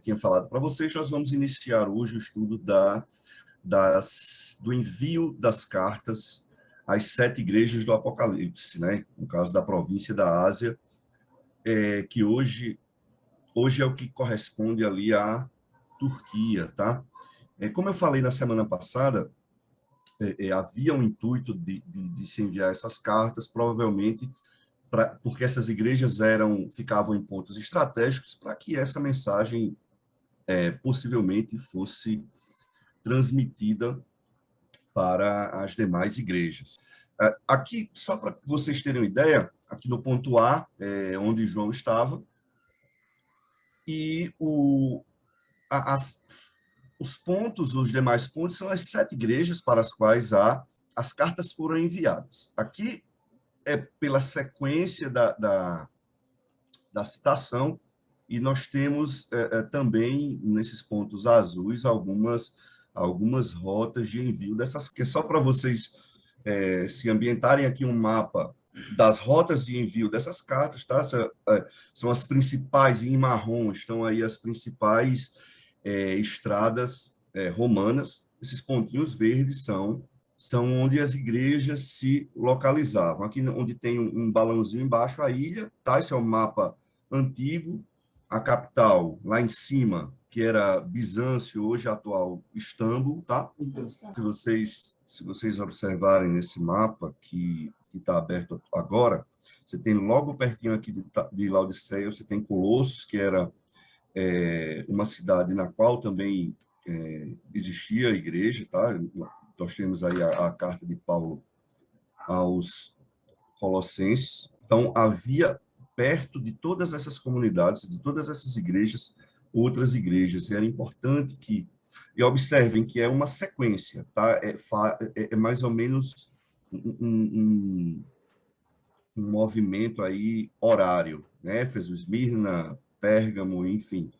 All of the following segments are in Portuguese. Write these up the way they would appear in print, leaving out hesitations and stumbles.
tinha falado para vocês, nós vamos iniciar hoje o estudo do envio das cartas às 7 igrejas do Apocalipse, né? No caso da província da Ásia, que hoje é o que corresponde ali à Turquia, tá? Como eu falei na semana passada, havia um intuito de se enviar essas cartas, provavelmente porque essas igrejas ficavam em pontos estratégicos para que essa mensagem possivelmente fosse transmitida para as demais igrejas. Aqui, só para vocês terem uma ideia, aqui no ponto A, onde João estava, e os demais pontos são as 7 igrejas para as quais as cartas foram enviadas. Aqui é pela sequência da citação, e nós temos também, nesses pontos azuis, algumas rotas de envio dessas, que é só para vocês se ambientarem aqui um mapa das rotas de envio dessas cartas, tá? São as principais, em marrom, estão aí as principais estradas romanas. Esses pontinhos verdes são onde as igrejas se localizavam. Aqui onde tem um balãozinho embaixo, a ilha, tá? Esse é o mapa antigo. A capital, lá em cima, que era Bizâncio, hoje atual Istambul, tá? Se vocês observarem nesse mapa que está aberto agora, você tem logo pertinho aqui de Laodiceia, você tem Colossos, que era uma cidade na qual também existia a igreja, tá? Nós temos aí a carta de Paulo aos Colossenses. Então, havia perto de todas essas comunidades, de todas essas igrejas, outras igrejas. E era importante e observem que é uma sequência, tá? É mais ou menos um movimento aí horário, né? Éfeso, Esmirna, Pérgamo, enfim.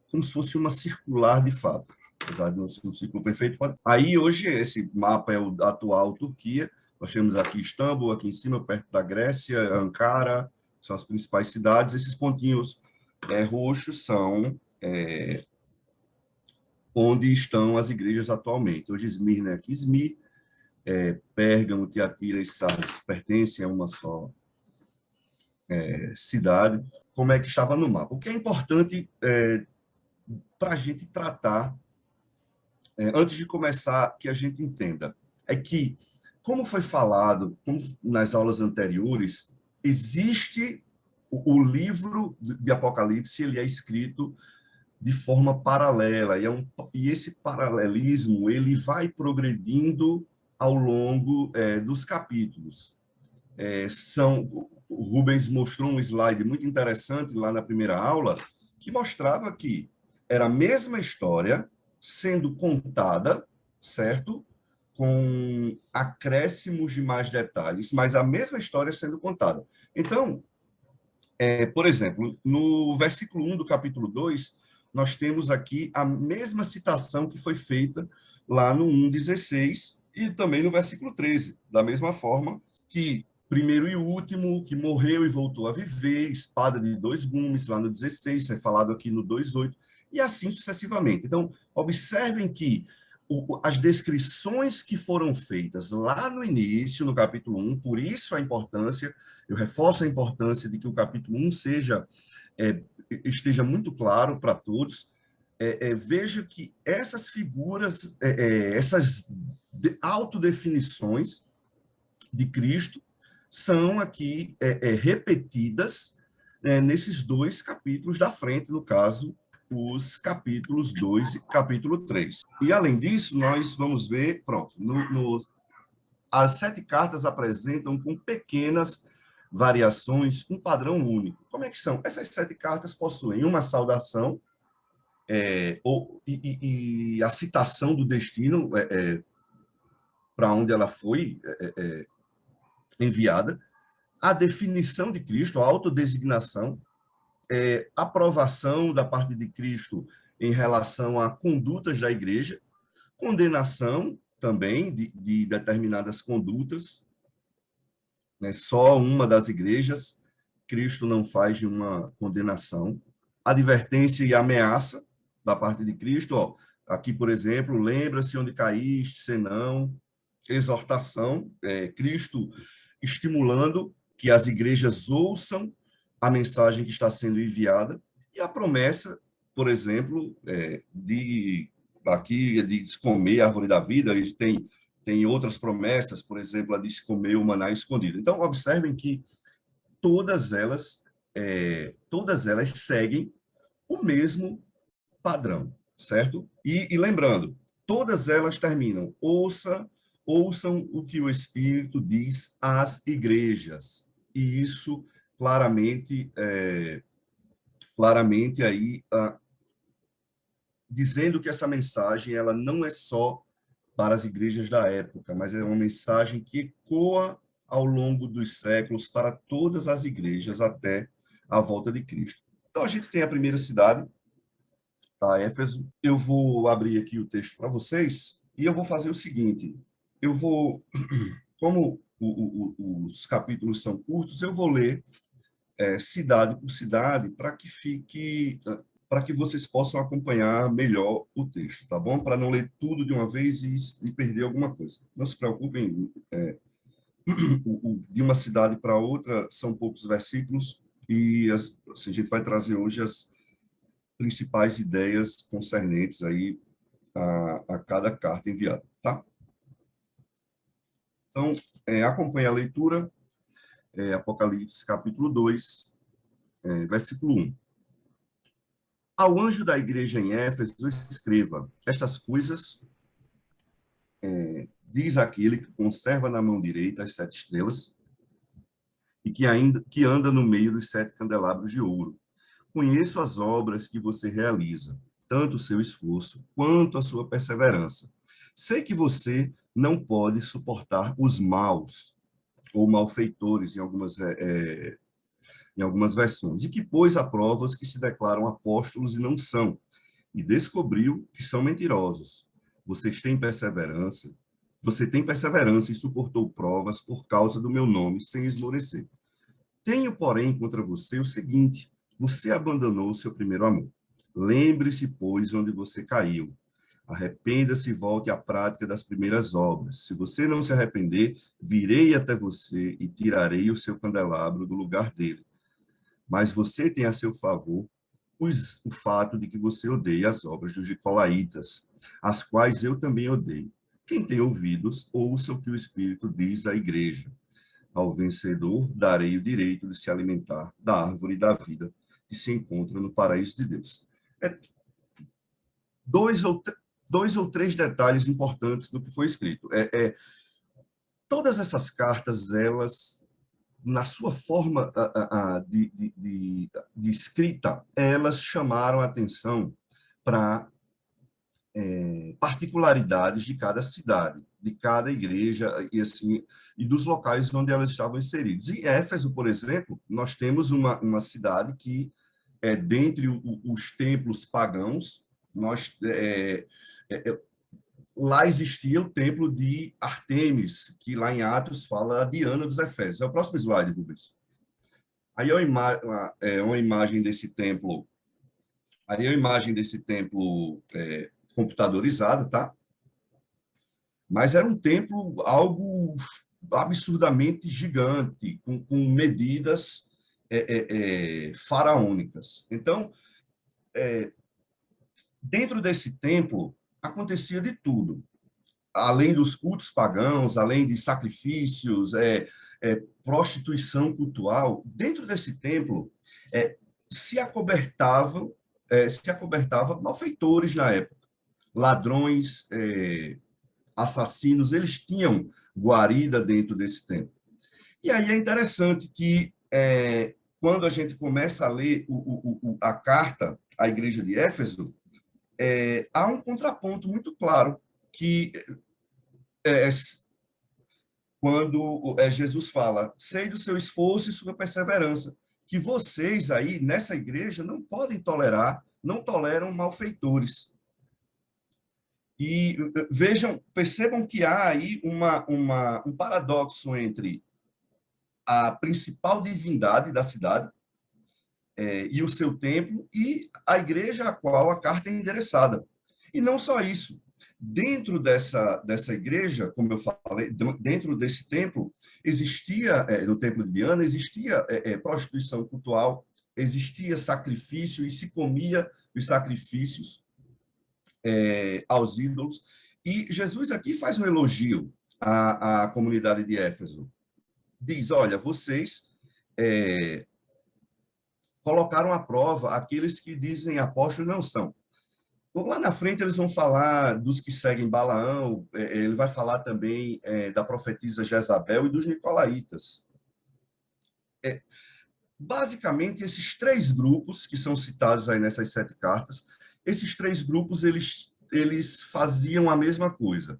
Como se fosse uma circular de fato, apesar de não ser um ciclo perfeito. Aí, hoje, esse mapa é o atual Turquia. Nós temos aqui Istambul, aqui em cima, perto da Grécia, Ankara, são as principais cidades. Esses pontinhos roxos são onde estão as igrejas atualmente. Hoje, Esmirna é aqui, Izmir, Pérgamo, Tiatira e Sardes pertencem a uma só cidade. Como é que estava no mapa? O que é importante para a gente tratar, antes de começar, que a gente entenda, é que, como foi falado nas aulas anteriores, existe o livro de Apocalipse, ele é escrito de forma paralela, e esse paralelismo ele vai progredindo ao longo dos capítulos. O Rubens mostrou um slide muito interessante lá na primeira aula, que mostrava que era a mesma história sendo contada, certo? Com acréscimos de mais detalhes, mas a mesma história sendo contada. Então, por exemplo, no versículo 1 do capítulo 2, nós temos aqui a mesma citação que foi feita lá no 1,16 e também no versículo 13, da mesma forma que primeiro e último, que morreu e voltou a viver, espada de 2 gumes, lá no 16, é falado aqui no 2,8, e assim sucessivamente. Então, observem que as descrições que foram feitas lá no início, no capítulo 1, por isso a importância, eu reforço a importância de que o capítulo 1 esteja muito claro para todos. Veja que essas figuras, essas autodefinições de Cristo são aqui repetidas nesses 2 capítulos da frente, no caso, os capítulos 2 e capítulo 3. E, além disso, nós vamos ver, pronto, as 7 cartas apresentam com pequenas variações um padrão único. Como é que são? Essas 7 cartas possuem uma saudação e a citação do destino para onde ela foi enviada, a definição de Cristo, a autodesignação, aprovação da parte de Cristo em relação a condutas da igreja, condenação também de determinadas condutas, né? Só uma das igrejas, Cristo não faz nenhuma condenação. advertência e ameaça da parte de Cristo. Ó, aqui, por exemplo, lembra-se onde caíste, senão, exortação, Cristo estimulando que as igrejas ouçam a mensagem que está sendo enviada, e a promessa, por exemplo, de aqui de comer a árvore da vida, e tem outras promessas, por exemplo, a de se comer o maná escondido. Então, observem que todas elas seguem o mesmo padrão, certo? E lembrando, todas elas terminam, ouçam o que o Espírito diz às igrejas. E isso claramente aí dizendo que essa mensagem ela não é só para as igrejas da época, mas é uma mensagem que ecoa ao longo dos séculos para todas as igrejas até a volta de Cristo. Então a gente tem a primeira cidade, tá? Éfeso. Eu vou abrir aqui o texto para vocês e eu vou fazer o seguinte: como os capítulos são curtos, eu vou ler cidade por cidade para que vocês possam acompanhar melhor o texto, tá bom? Para não ler tudo de uma vez e perder alguma coisa. Não se preocupem, de uma cidade para outra são poucos versículos e assim, a gente vai trazer hoje as principais ideias concernentes aí a cada carta enviada, tá? Então, acompanhe a leitura, Apocalipse capítulo 2, versículo 1. Ao anjo da igreja em Éfeso, escreva: estas coisas diz aquele que conserva na mão direita as 7 estrelas e que anda no meio dos 7 candelabros de ouro. Conheço as obras que você realiza, tanto o seu esforço quanto a sua perseverança. Sei que você não pode suportar os maus ou malfeitores em algumas versões, e que pôs à prova os que se declaram apóstolos e não são, e descobriu que são mentirosos. Você tem perseverança e suportou provas por causa do meu nome, sem esmorecer. Tenho, porém, contra você o seguinte: você abandonou o seu primeiro amor. Lembre-se, pois, onde você caiu. Arrependa-se e volte à prática das primeiras obras. Se você não se arrepender, virei até você e tirarei o seu candelabro do lugar dele. Mas você tem a seu favor o fato de que você odeia as obras dos nicolaítas, as quais eu também odeio. Quem tem ouvidos, ouça o que o Espírito diz à igreja. Ao vencedor darei o direito de se alimentar da árvore da vida que se encontra no paraíso de Deus. Dois ou três detalhes importantes do que foi escrito. Todas essas cartas, elas, na sua forma de escrita, elas chamaram a atenção para particularidades de cada cidade, de cada igreja e assim e dos locais onde elas estavam inseridas. Em Éfeso, por exemplo, nós temos uma cidade que dentre os templos pagãos, lá existia o templo de Artemis, que lá em Atos fala a Diana dos Efésios. É o próximo slide, Rubens. Aí é uma imagem desse templo. Aí é uma imagem desse templo computadorizada, tá? Mas era um templo algo absurdamente gigante, com medidas faraônicas. Então, dentro desse templo, acontecia de tudo. Além dos cultos pagãos, além de sacrifícios, prostituição cultural, dentro desse templo se acobertavam, se acobertava malfeitores na época, ladrões, assassinos, eles tinham guarida dentro desse templo. E aí é interessante que, quando a gente começa a ler a carta à igreja de Éfeso, há um contraponto muito claro, que quando Jesus fala: sei do seu esforço e sua perseverança, que vocês aí, nessa igreja, não podem tolerar, não toleram malfeitores. E percebam que há aí um paradoxo entre a principal divindade da cidade e o seu templo e a igreja a qual a carta é endereçada. E não só isso. Dentro dessa igreja, como eu falei, dentro desse templo, existia, no templo de Diana, existia prostituição cultural, existia sacrifício e se comia os sacrifícios aos ídolos. E Jesus aqui faz um elogio à comunidade de Éfeso. Diz, olha, vocês colocaram à prova aqueles que dizem apóstolos não são. Lá na frente eles vão falar dos que seguem Balaão, ele vai falar também da profetisa Jezabel e dos nicolaítas. Basicamente, esses três grupos que são citados aí nessas 7 cartas, esses três grupos eles faziam a mesma coisa.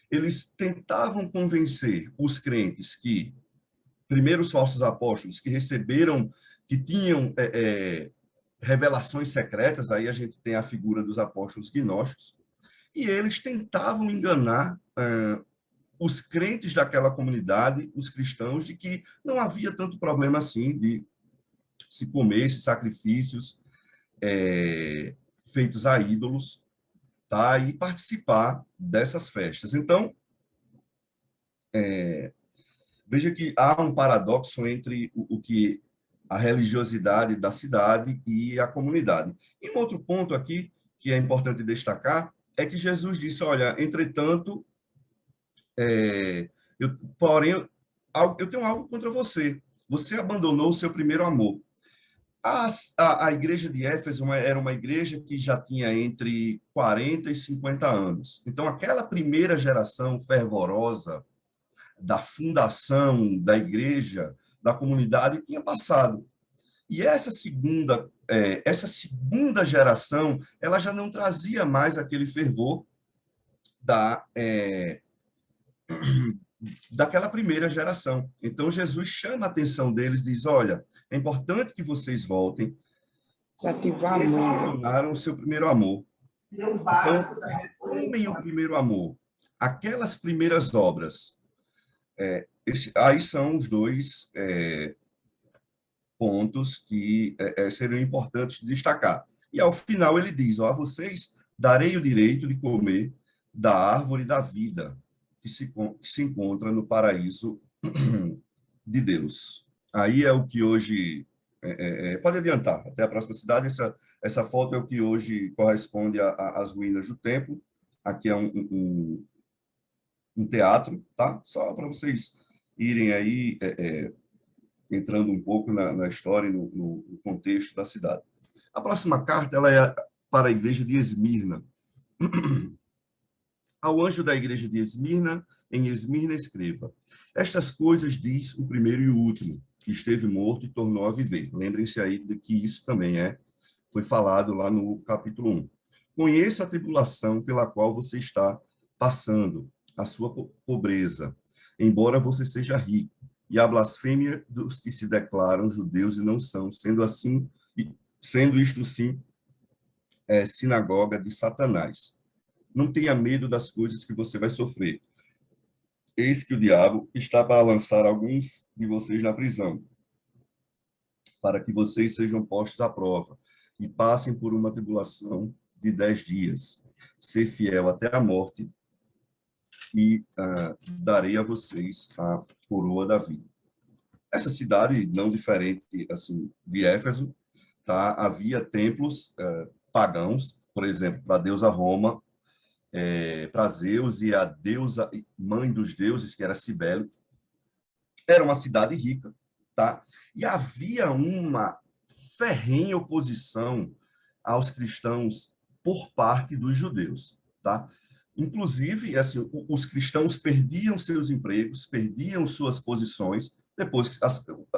Eles tentavam convencer os crentes que, primeiro os falsos apóstolos, que receberam, que tinham revelações secretas, aí a gente tem a figura dos apóstolos gnósticos, e eles tentavam enganar os crentes daquela comunidade, os cristãos, de que não havia tanto problema assim de se comer esses sacrifícios feitos a ídolos, tá? E participar dessas festas. Então, veja que há um paradoxo entre o que a religiosidade da cidade e a comunidade. E um outro ponto aqui que é importante destacar é que Jesus disse, olha, entretanto, porém, eu tenho algo contra você. Você abandonou o seu primeiro amor. A igreja de Éfeso era uma igreja que já tinha entre 40 e 50 anos. Então, aquela primeira geração fervorosa da fundação da igreja, da comunidade, tinha passado. E essa segunda geração, ela já não trazia mais aquele fervor daquela primeira geração. Então, Jesus chama a atenção deles, diz, olha, é importante que vocês voltem, eles abandonaram o seu primeiro amor. Então, retomem o primeiro amor. Aquelas primeiras obras. Aí são os dois pontos que seriam importantes de destacar. E, ao final, ele diz, a vocês darei o direito de comer da árvore da vida, que se encontra no paraíso de Deus. Aí é o que hoje... pode adiantar, até a próxima cidade, essa foto é o que hoje corresponde às ruínas do templo. Aqui é um teatro, tá? Só para vocês irem aí entrando um pouco na história e no contexto da cidade. A próxima carta ela é para a igreja de Esmirna. Ao anjo da igreja de Esmirna, em Esmirna escreva: estas coisas diz o primeiro e o último, que esteve morto e tornou a viver. Lembrem-se aí de que isso também foi falado lá no capítulo 1. Conheço a tribulação pela qual você está passando, a sua pobreza, embora você seja rico, e a blasfêmia dos que se declaram judeus e não são, sendo isto sim sinagoga de Satanás. Não tenha medo das coisas que você vai sofrer. Eis que o diabo está para lançar alguns de vocês na prisão, para que vocês sejam postos à prova e passem por uma tribulação de 10 dias. Ser fiel até a morte e darei a vocês a coroa da vida. Essa cidade, não diferente assim de Éfeso, tá? Havia templos pagãos, por exemplo, para a deusa Roma, para Zeus e a deusa mãe dos deuses, que era Cibele. Era uma cidade rica, tá? E havia uma ferrenha oposição aos cristãos por parte dos judeus, tá? Inclusive, assim, os cristãos perdiam seus empregos, perdiam suas posições, depois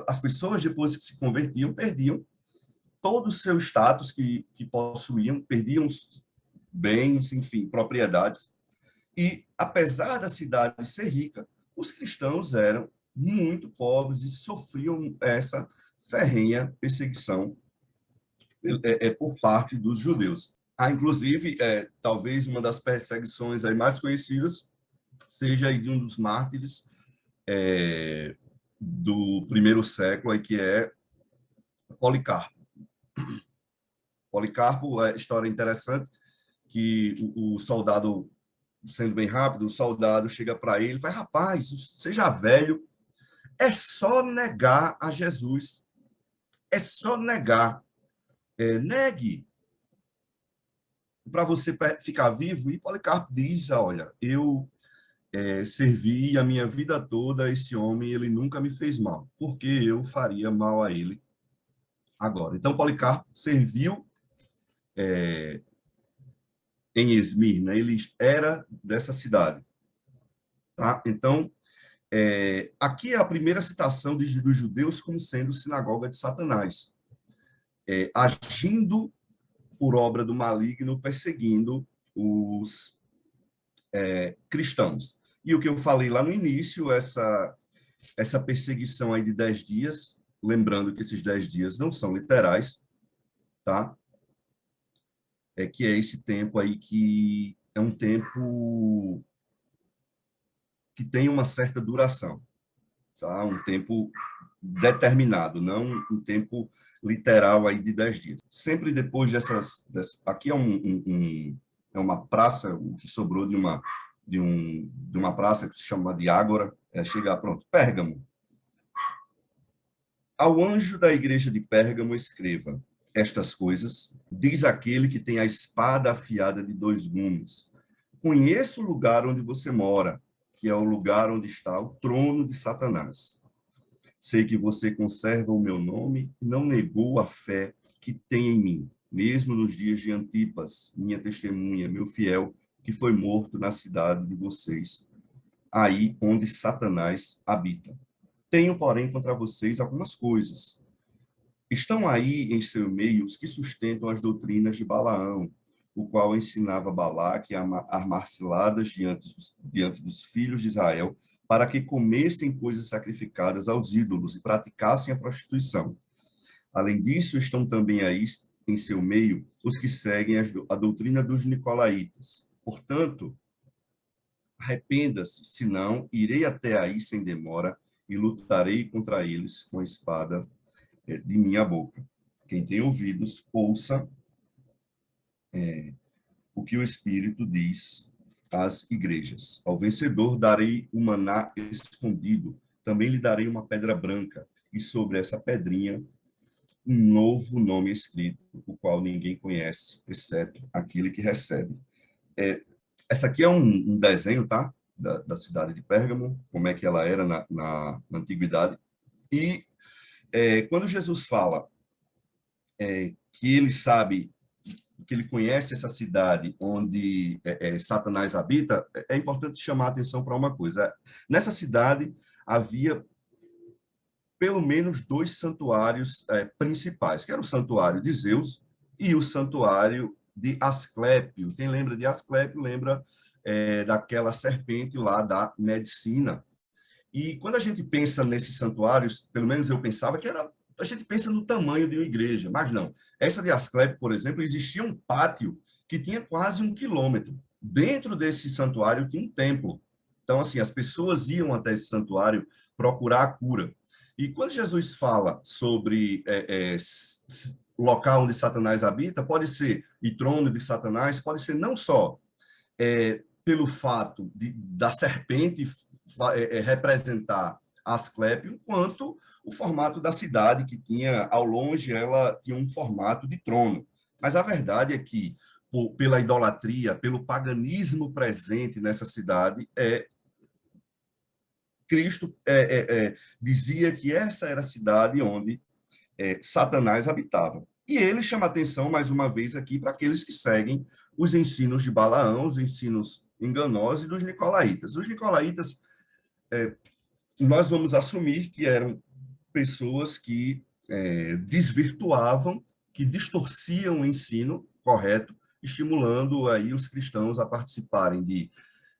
as pessoas depois que se convertiam perdiam todo o seu status que possuíam, perdiam bens, enfim, propriedades. E, apesar da cidade ser rica, os cristãos eram muito pobres e sofriam essa ferrenha perseguição por parte dos judeus. Inclusive, talvez uma das perseguições aí mais conhecidas seja aí de um dos mártires do primeiro século, aí, que é Policarpo. Policarpo, história interessante, que o soldado, sendo bem rápido, o soldado chega para ele e fala, rapaz, seja velho, é só negar a Jesus, é só negar. Negue para você ficar vivo. E Policarpo diz, olha, eu servi a minha vida toda a esse homem, ele nunca me fez mal, porque eu faria mal a ele agora. Então, Policarpo serviu em Esmirna, ele era dessa cidade. Tá? Então, aqui é a primeira citação dos judeus como sendo sinagoga de Satanás, agindo por obra do maligno, perseguindo os cristãos. E o que eu falei lá no início, essa perseguição aí de 10 dias, lembrando que esses 10 dias não são literais, tá? Que é esse tempo aí que é um tempo que tem uma certa duração, tá? Um tempo determinado, não um tempo literal aí de 10 dias. Sempre depois aqui é uma praça, o que sobrou de uma praça que se chama de Ágora, chegar, pronto, Pérgamo. Ao anjo da igreja de Pérgamo escreva estas coisas, diz aquele que tem a espada afiada de 2 gumes. Conheço o lugar onde você mora, que é o lugar onde está o trono de Satanás. Sei que você conserva o meu nome e não negou a fé que tem em mim, mesmo nos dias de Antipas, minha testemunha, meu fiel, que foi morto na cidade de vocês, aí onde Satanás habita. Tenho, porém, contra vocês algumas coisas. Estão aí em seu meio os que sustentam as doutrinas de Balaão, o qual ensinava Balaque a armar ciladas diante dos filhos de Israel, para que comessem coisas sacrificadas aos ídolos e praticassem a prostituição. Além disso, estão também aí em seu meio os que seguem a doutrina dos nicolaítas. Portanto, arrependa-se, senão irei até aí sem demora e lutarei contra eles com a espada de minha boca. Quem tem ouvidos, ouça o que o Espírito diz às igrejas. Ao vencedor darei o maná escondido, também lhe darei uma pedra branca, e sobre essa pedrinha um novo nome escrito, o qual ninguém conhece, exceto aquele que recebe. Essa aqui é um desenho, tá? Da cidade de Pérgamo, como é que ela era na antiguidade. E quando Jesus fala que ele sabe, que ele conhece essa cidade onde Satanás habita, é importante chamar a atenção para uma coisa. Nessa cidade havia pelo menos 2 santuários principais, que era o santuário de Zeus e o santuário de Asclépio. Quem lembra de Asclépio lembra daquela serpente lá da medicina. E quando a gente pensa nesses santuários, pelo menos eu pensava que a gente pensa no tamanho de uma igreja, mas não. Essa de Asclépio, por exemplo, existia um pátio que tinha quase 1 quilômetro. Dentro desse santuário tinha um templo. Então, assim, as pessoas iam até esse santuário procurar a cura. E quando Jesus fala sobre local onde Satanás habita, pode ser, e trono de Satanás, pode ser não só pelo fato da serpente representar Asclépio, quanto o formato da cidade, que tinha, ao longe, ela tinha um formato de trono. Mas a verdade é que, pela idolatria, pelo paganismo presente nessa cidade, Cristo dizia que essa era a cidade onde Satanás habitava. E ele chama atenção, mais uma vez, aqui para aqueles que seguem os ensinos de Balaão, os ensinos enganosos e dos nicolaítas. Os nicolaítas, nós vamos assumir que eram pessoas que desvirtuavam, que distorciam o ensino correto, estimulando aí os cristãos a participarem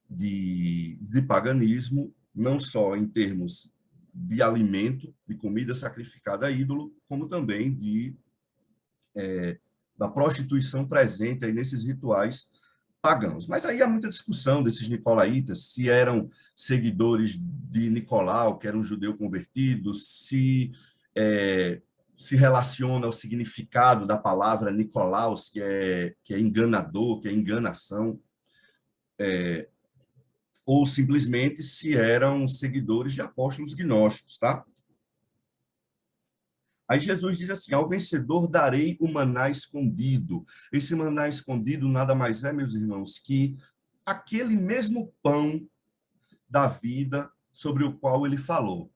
de paganismo, não só em termos de alimento, de comida sacrificada a ídolo, como também da prostituição presente aí nesses rituais pagãos. Mas aí há muita discussão desses nicolaítas, se eram seguidores de Nicolau, que era um judeu convertido, se se relaciona ao significado da palavra Nicolaus, que é enganador, que é enganação, ou simplesmente se eram seguidores de apóstolos gnósticos, tá? Aí Jesus diz assim: ao vencedor darei o maná escondido. Esse maná escondido nada mais é, meus irmãos, que aquele mesmo pão da vida sobre o qual ele falou.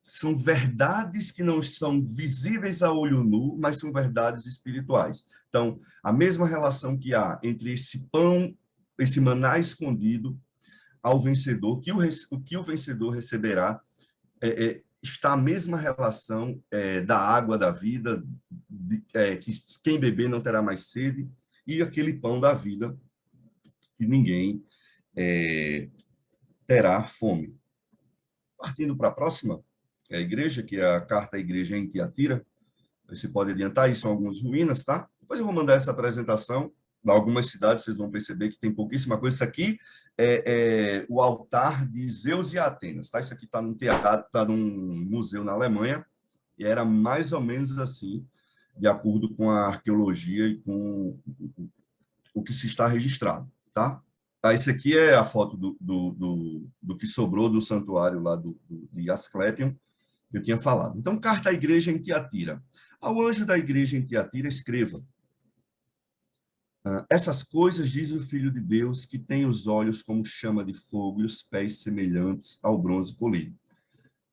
São verdades que não são visíveis a olho nu, mas são verdades espirituais. Então, a mesma relação que há entre esse pão, esse maná escondido, ao vencedor, que o vencedor receberá, está a mesma relação da água da vida, que quem beber não terá mais sede, e aquele pão da vida, que ninguém terá fome. Partindo para a próxima, a igreja, que é a carta à igreja em Tiatira. Você pode adiantar, aí são algumas ruínas, tá? Depois eu vou mandar essa apresentação de algumas cidades, vocês vão perceber que tem pouquíssima coisa. Isso aqui é o altar de Zeus e Atenas, tá? Isso aqui está num teatro, está num museu na Alemanha, e era mais ou menos assim, de acordo com a arqueologia e com o que se está registrado, tá? Esse aqui é a foto do que sobrou do santuário lá de Asclepion, que eu tinha falado. Então, carta à igreja em Tiatira. Ao anjo da igreja em Tiatira, escreva: essas coisas diz o Filho de Deus, que tem os olhos como chama de fogo e os pés semelhantes ao bronze polido.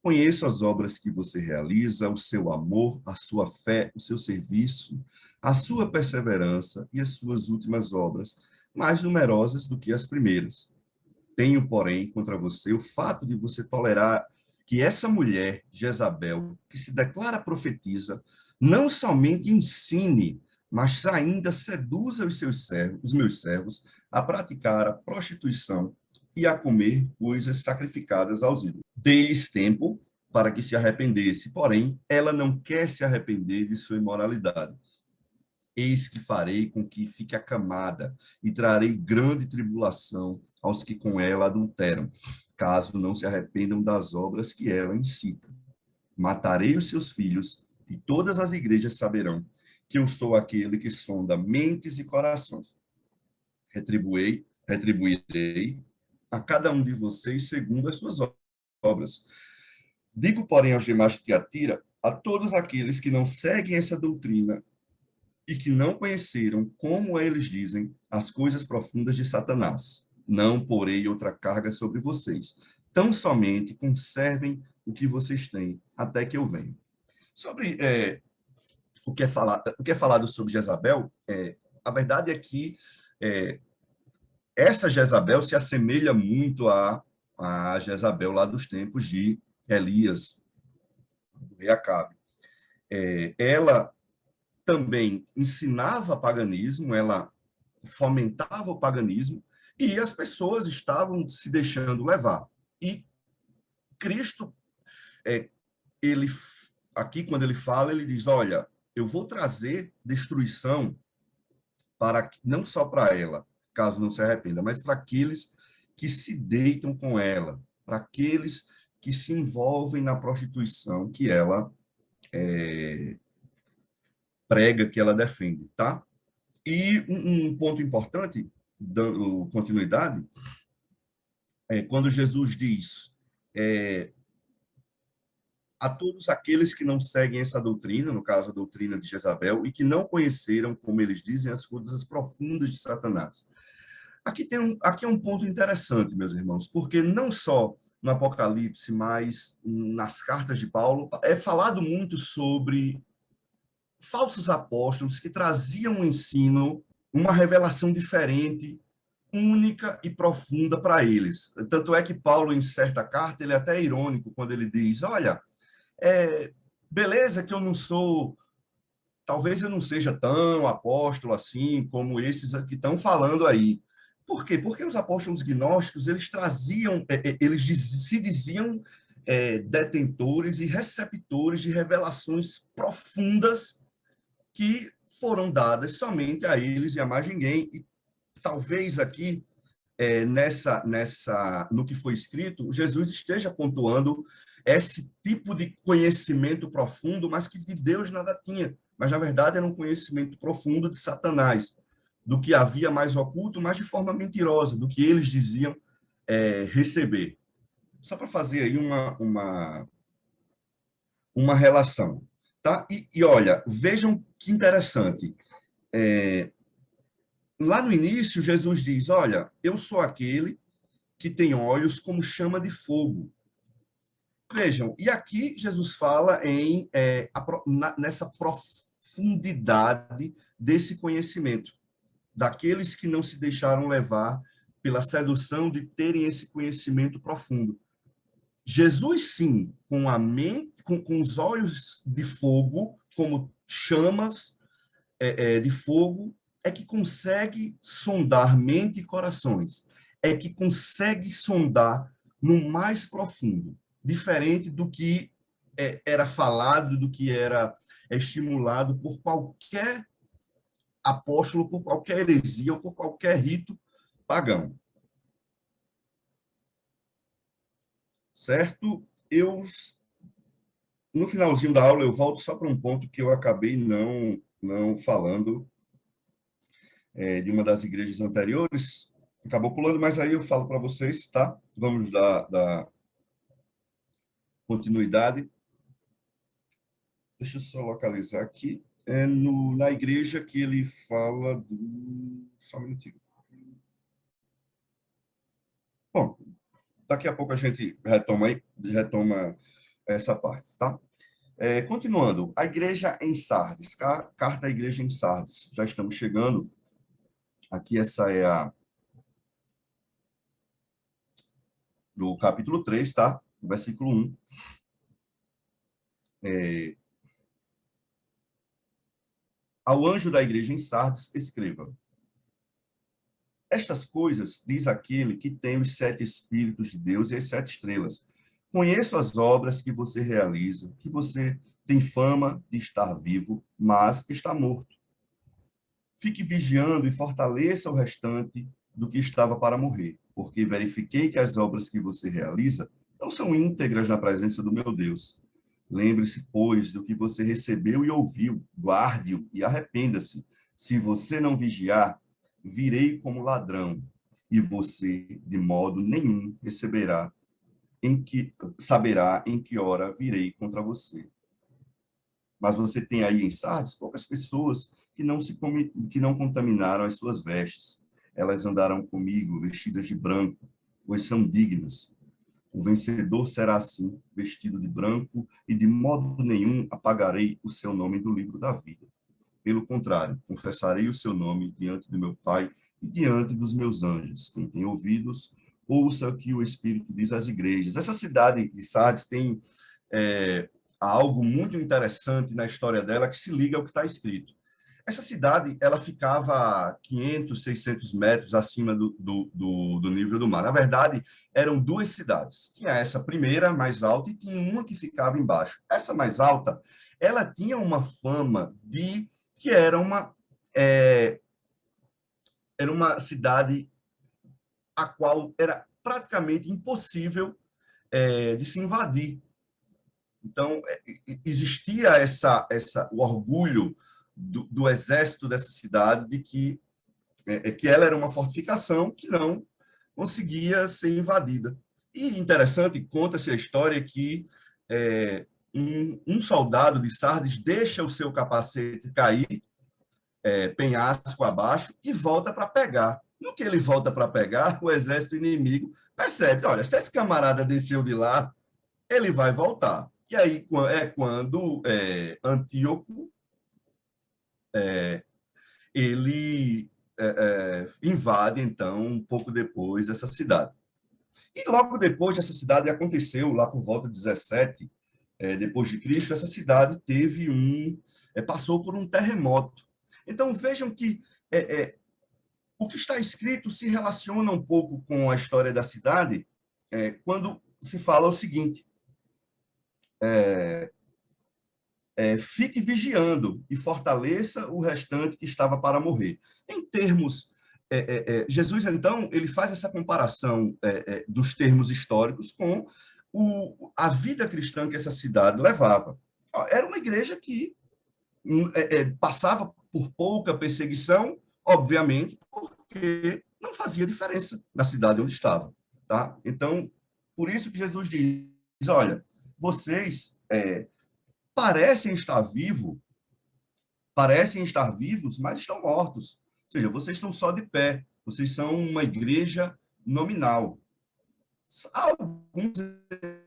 Conheço as obras que você realiza, o seu amor, a sua fé, o seu serviço, a sua perseverança e as suas últimas obras, mais numerosas do que as primeiras. Tenho, porém, contra você o fato de você tolerar que essa mulher, Jezabel, que se declara profetisa, não somente ensine, mas ainda seduza os meus servos, a praticar a prostituição e a comer coisas sacrificadas aos ídolos. Dei-lhes tempo para que se arrependesse, porém, ela não quer se arrepender de sua imoralidade. Eis que farei com que fique acamada e trarei grande tribulação aos que com ela adulteram, caso não se arrependam das obras que ela incita. Matarei os seus filhos e todas as igrejas saberão que eu sou aquele que sonda mentes e corações. Retribuirei a cada um de vocês segundo as suas obras. Digo, porém, aos demais de Tiatira, a todos aqueles que não seguem essa doutrina e que não conheceram, como eles dizem, as coisas profundas de Satanás. Não porei outra carga sobre vocês. Tão somente conservem o que vocês têm, até que eu venha. Sobre o que é falado sobre Jezabel, a verdade é que essa Jezabel se assemelha muito a Jezabel lá dos tempos de Elias, do rei Acabe. Ela também ensinava paganismo, ela fomentava o paganismo, e as pessoas estavam se deixando levar. E Cristo, ele aqui quando ele fala, ele diz: olha, eu vou trazer destruição para não só para ela, caso não se arrependa, mas para aqueles que se deitam com ela, para aqueles que se envolvem na prostituição que ela prega, que ela defende, tá? E um ponto importante, dando continuidade, quando Jesus diz a todos aqueles que não seguem essa doutrina, no caso a doutrina de Jezabel, e que não conheceram, como eles dizem, as coisas profundas de Satanás. Aqui é um ponto interessante, meus irmãos, porque não só no Apocalipse, mas nas cartas de Paulo, é falado muito sobre falsos apóstolos que traziam um ensino, uma revelação diferente, única e profunda para eles. Tanto é que Paulo, em certa carta, ele é até irônico quando ele diz: olha, beleza que eu não sou, talvez eu não seja tão apóstolo assim como esses que estão falando aí. Por quê? Porque os apóstolos gnósticos, eles traziam, eles se diziam detentores e receptores de revelações profundas que foram dadas somente a eles e a mais ninguém. E talvez aqui no que foi escrito, Jesus esteja pontuando esse tipo de conhecimento profundo, mas que de Deus nada tinha. Mas, na verdade, era um conhecimento profundo de Satanás, do que havia mais oculto, mas de forma mentirosa, do que eles diziam receber. Só para fazer aí uma relação. Tá? E olha, vejam que interessante. Lá no início, Jesus diz: olha, eu sou aquele que tem olhos como chama de fogo. Vejam, e aqui Jesus fala nessa profundidade desse conhecimento, daqueles que não se deixaram levar pela sedução de terem esse conhecimento profundo. Jesus, sim, com a mente, com os olhos de fogo, como chamas de fogo, é que consegue sondar mente e corações, é que consegue sondar no mais profundo, diferente do que era falado, do que era estimulado por qualquer apóstolo, por qualquer heresia ou por qualquer rito pagão. Certo? No finalzinho da aula, eu volto só para um ponto que eu acabei não falando de uma das igrejas anteriores. Acabou pulando, mas aí eu falo para vocês, tá? Vamos dar continuidade. Deixa eu só localizar aqui. Na igreja que ele fala do... Só um minutinho. Bom, daqui a pouco a gente retoma essa parte, tá? Continuando, a igreja em Sardes, carta à igreja em Sardes. Já estamos chegando. Aqui essa é do capítulo 3, tá? Versículo 1. Ao anjo da igreja em Sardes, escreva: estas coisas diz aquele que tem os 7 Espíritos de Deus e as 7 estrelas. Conheço as obras que você realiza, que você tem fama de estar vivo, mas está morto. Fique vigiando e fortaleça o restante do que estava para morrer, porque verifiquei que as obras que você realiza não são íntegras na presença do meu Deus. Lembre-se, pois, do que você recebeu e ouviu, guarde-o e arrependa-se. Se você não vigiar, virei como ladrão, e você, de modo nenhum, saberá em que hora virei contra você. Mas você tem aí em Sardes poucas pessoas que não contaminaram as suas vestes. Elas andarão comigo vestidas de branco, pois são dignas. O vencedor será assim, vestido de branco, e de modo nenhum apagarei o seu nome do livro da vida. Pelo contrário, confessarei o seu nome diante do meu Pai e diante dos meus anjos. Quem tem ouvidos, ouça o que o Espírito diz às igrejas. Essa cidade de Sardes tem algo muito interessante na história dela que se liga ao que está escrito. Essa cidade, ela ficava a 500, 600 metros acima do nível do mar. Na verdade, eram duas cidades. Tinha essa primeira, mais alta, e tinha uma que ficava embaixo. Essa mais alta, ela tinha uma fama de que era uma cidade a qual era praticamente impossível de se invadir. Então, existia o orgulho do exército dessa cidade de que ela era uma fortificação que não conseguia ser invadida. E interessante, conta-se a história que um soldado de Sardes deixa o seu capacete cair, penhasco abaixo, e volta para pegar. No que ele volta para pegar, o exército inimigo percebe: olha, se esse camarada desceu de lá, ele vai voltar. E aí é quando Antíoco ele invade, então, um pouco depois, essa cidade. E logo depois dessa cidade aconteceu, lá por volta de 17, depois de Cristo, essa cidade passou por um terremoto. Então, vejam que o que está escrito se relaciona um pouco com a história da cidade, quando se fala o seguinte: fique vigiando e fortaleça o restante que estava para morrer. Em termos Jesus, então, ele faz essa comparação dos termos históricos com a vida cristã que essa cidade levava. Era uma igreja que passava por pouca perseguição, obviamente, porque não fazia diferença na cidade onde estava. Tá? Então, por isso que Jesus diz, olha, vocês parecem estar vivos, mas estão mortos. Ou seja, vocês estão só de pé, vocês são uma igreja nominal. Há alguns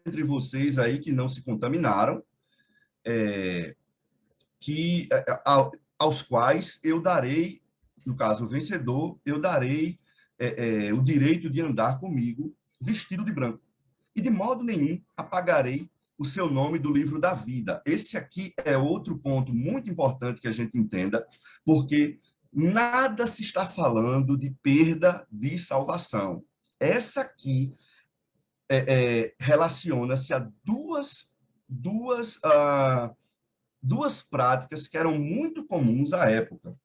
entre vocês aí que não se contaminaram, aos quais eu darei, no caso, o vencedor, eu darei o direito de andar comigo vestido de branco. E de modo nenhum apagarei o seu nome do livro da vida. Esse aqui é outro ponto muito importante que a gente entenda, porque nada se está falando de perda de salvação. Essa aqui relaciona-se a duas práticas que eram muito comuns à época.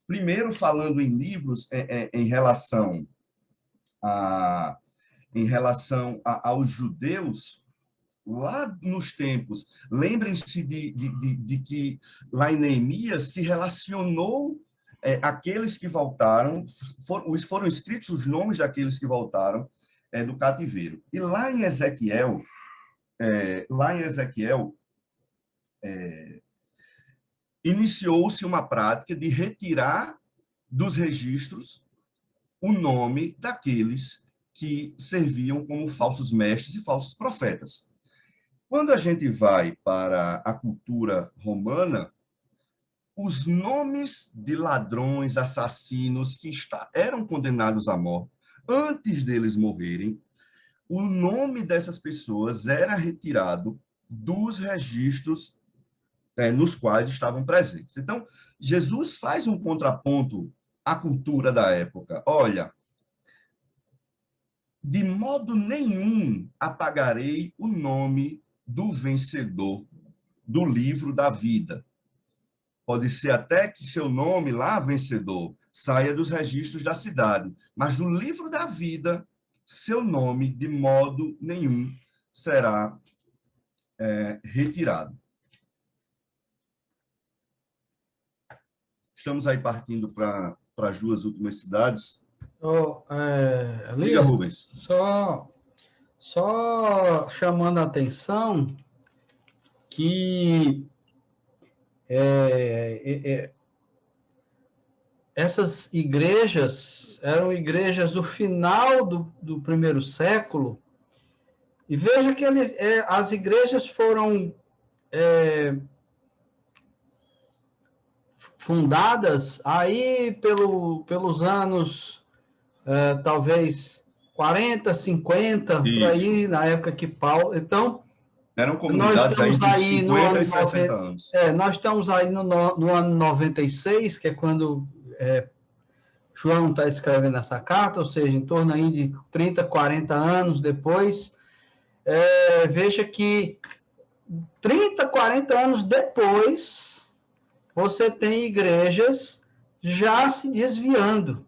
Primeiro, falando em livros em relação aos judeus, lá nos tempos, lembrem-se de que lá em Neemias se relacionou aqueles que voltaram, foram escritos os nomes daqueles que voltaram do cativeiro. E lá em Ezequiel, iniciou-se uma prática de retirar dos registros o nome daqueles que serviam como falsos mestres e falsos profetas. Quando a gente vai para a cultura romana, os nomes de ladrões, assassinos que eram condenados à morte, antes deles morrerem, o nome dessas pessoas era retirado dos registros nos quais estavam presentes. Então, Jesus faz um contraponto à cultura da época. Olha, de modo nenhum apagarei o nome do vencedor do livro da vida. Pode ser até que seu nome lá, vencedor, saia dos registros da cidade, mas no livro da vida, seu nome, de modo nenhum, será retirado. Estamos aí partindo para as duas últimas cidades. Diga, Rubens. Só chamando a atenção que essas igrejas eram igrejas do final do primeiro século, e veja que as igrejas foram fundadas aí pelos anos, talvez 40, 50, Isso. por aí, na época que Paulo... Então, eram comunidades aí de 50 e 60 anos. Nós estamos aí no ano 96, que é quando João está escrevendo essa carta, ou seja, em torno aí de 30, 40 anos depois. Veja que 30, 40 anos depois, você tem igrejas já se desviando,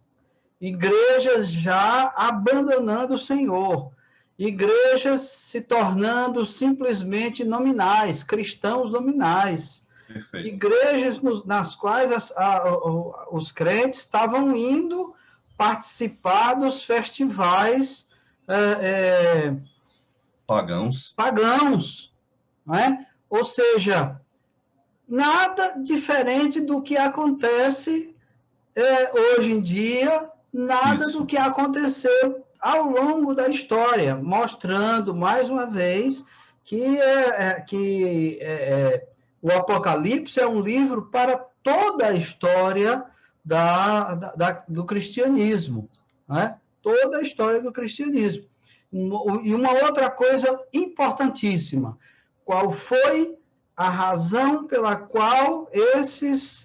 igrejas já abandonando o Senhor, igrejas se tornando simplesmente nominais, cristãos nominais. Perfeito. Igrejas nas quais os crentes estavam indo participar dos festivais pagãos, não é? Ou seja, nada diferente do que acontece hoje em dia, nada do que aconteceu ao longo da história, mostrando, mais uma vez, que o Apocalipse é um livro para toda a história do cristianismo, né? Toda a história do cristianismo. E uma outra coisa importantíssima, qual foi a razão pela qual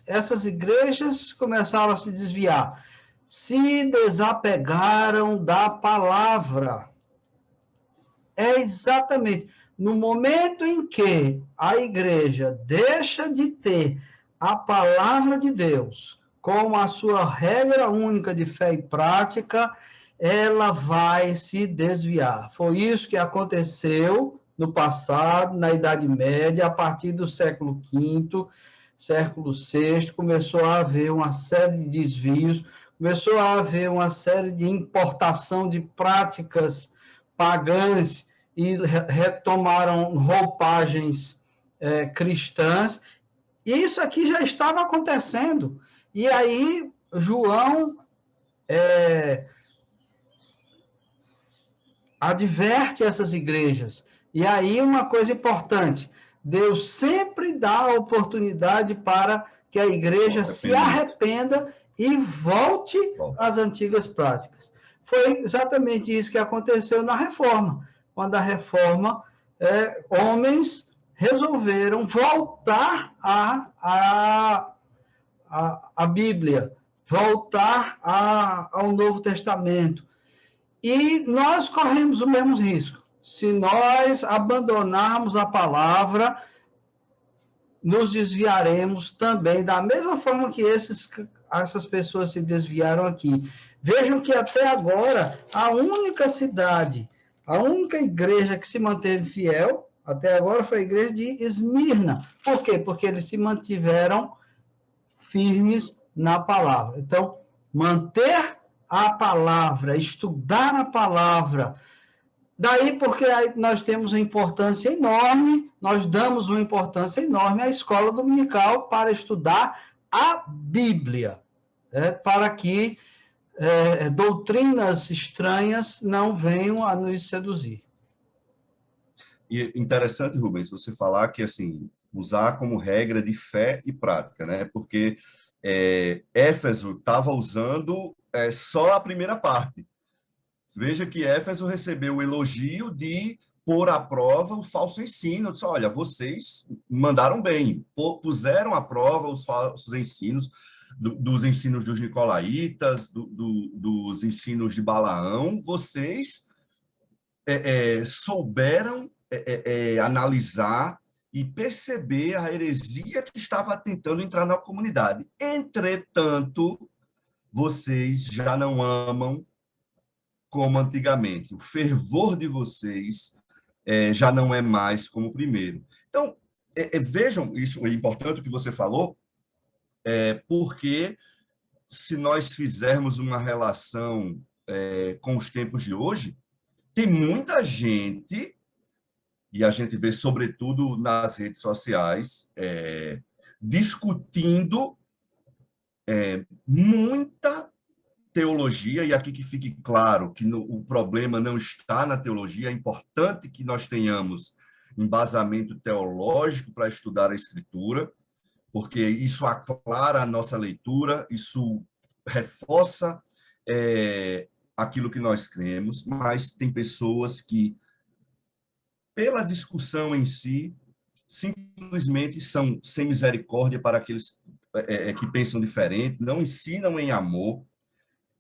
essas igrejas começaram a se desviar? Se desapegaram da palavra. É exatamente no momento em que a igreja deixa de ter a palavra de Deus como a sua regra única de fé e prática, ela vai se desviar. Foi isso que aconteceu no passado, na Idade Média, a partir do século V, século VI, começou a haver uma série de desvios, começou a haver uma série de importação de práticas pagãs e retomaram roupagens cristãs. Isso aqui já estava acontecendo. E aí, João adverte essas igrejas. E aí, uma coisa importante: Deus sempre dá a oportunidade para que a igreja se arrependa e volte às antigas práticas. Foi exatamente isso que aconteceu na Reforma. Quando a Reforma, homens resolveram voltar à Bíblia, voltar ao Novo Testamento. E nós corremos o mesmo risco. Se nós abandonarmos a palavra, nos desviaremos também, da mesma forma que essas pessoas se desviaram aqui. Vejam que até agora, a única cidade, a única igreja que se manteve fiel, até agora foi a igreja de Esmirna. Por quê? Porque eles se mantiveram firmes na palavra. Então, manter a palavra, estudar a palavra. Daí porque nós temos uma importância enorme, nós damos uma importância enorme à escola dominical para estudar a Bíblia, para que doutrinas estranhas não venham a nos seduzir. E interessante, Rubens, você falar que, assim, usar como regra de fé e prática, né? Porque Éfeso estava usando só a primeira parte. Veja que Éfeso recebeu o elogio de pôr à prova o falso ensino. Disse, olha, vocês mandaram bem, puseram à prova os falsos ensinos, dos ensinos dos nicolaítas, dos ensinos de Balaão. Vocês souberam analisar e perceber a heresia que estava tentando entrar na comunidade. Entretanto, vocês já não amam como antigamente. O fervor de vocês já não é mais como o primeiro. Então, vejam, isso é importante o que você falou, porque se nós fizermos uma relação com os tempos de hoje, tem muita gente, e a gente vê sobretudo nas redes sociais, discutindo muita teologia, e aqui que fique claro que o problema não está na teologia, é importante que nós tenhamos embasamento teológico para estudar a Escritura, porque isso aclara a nossa leitura, isso reforça aquilo que nós cremos, mas tem pessoas que, pela discussão em si, simplesmente são sem misericórdia para aqueles que pensam diferente, não ensinam em amor.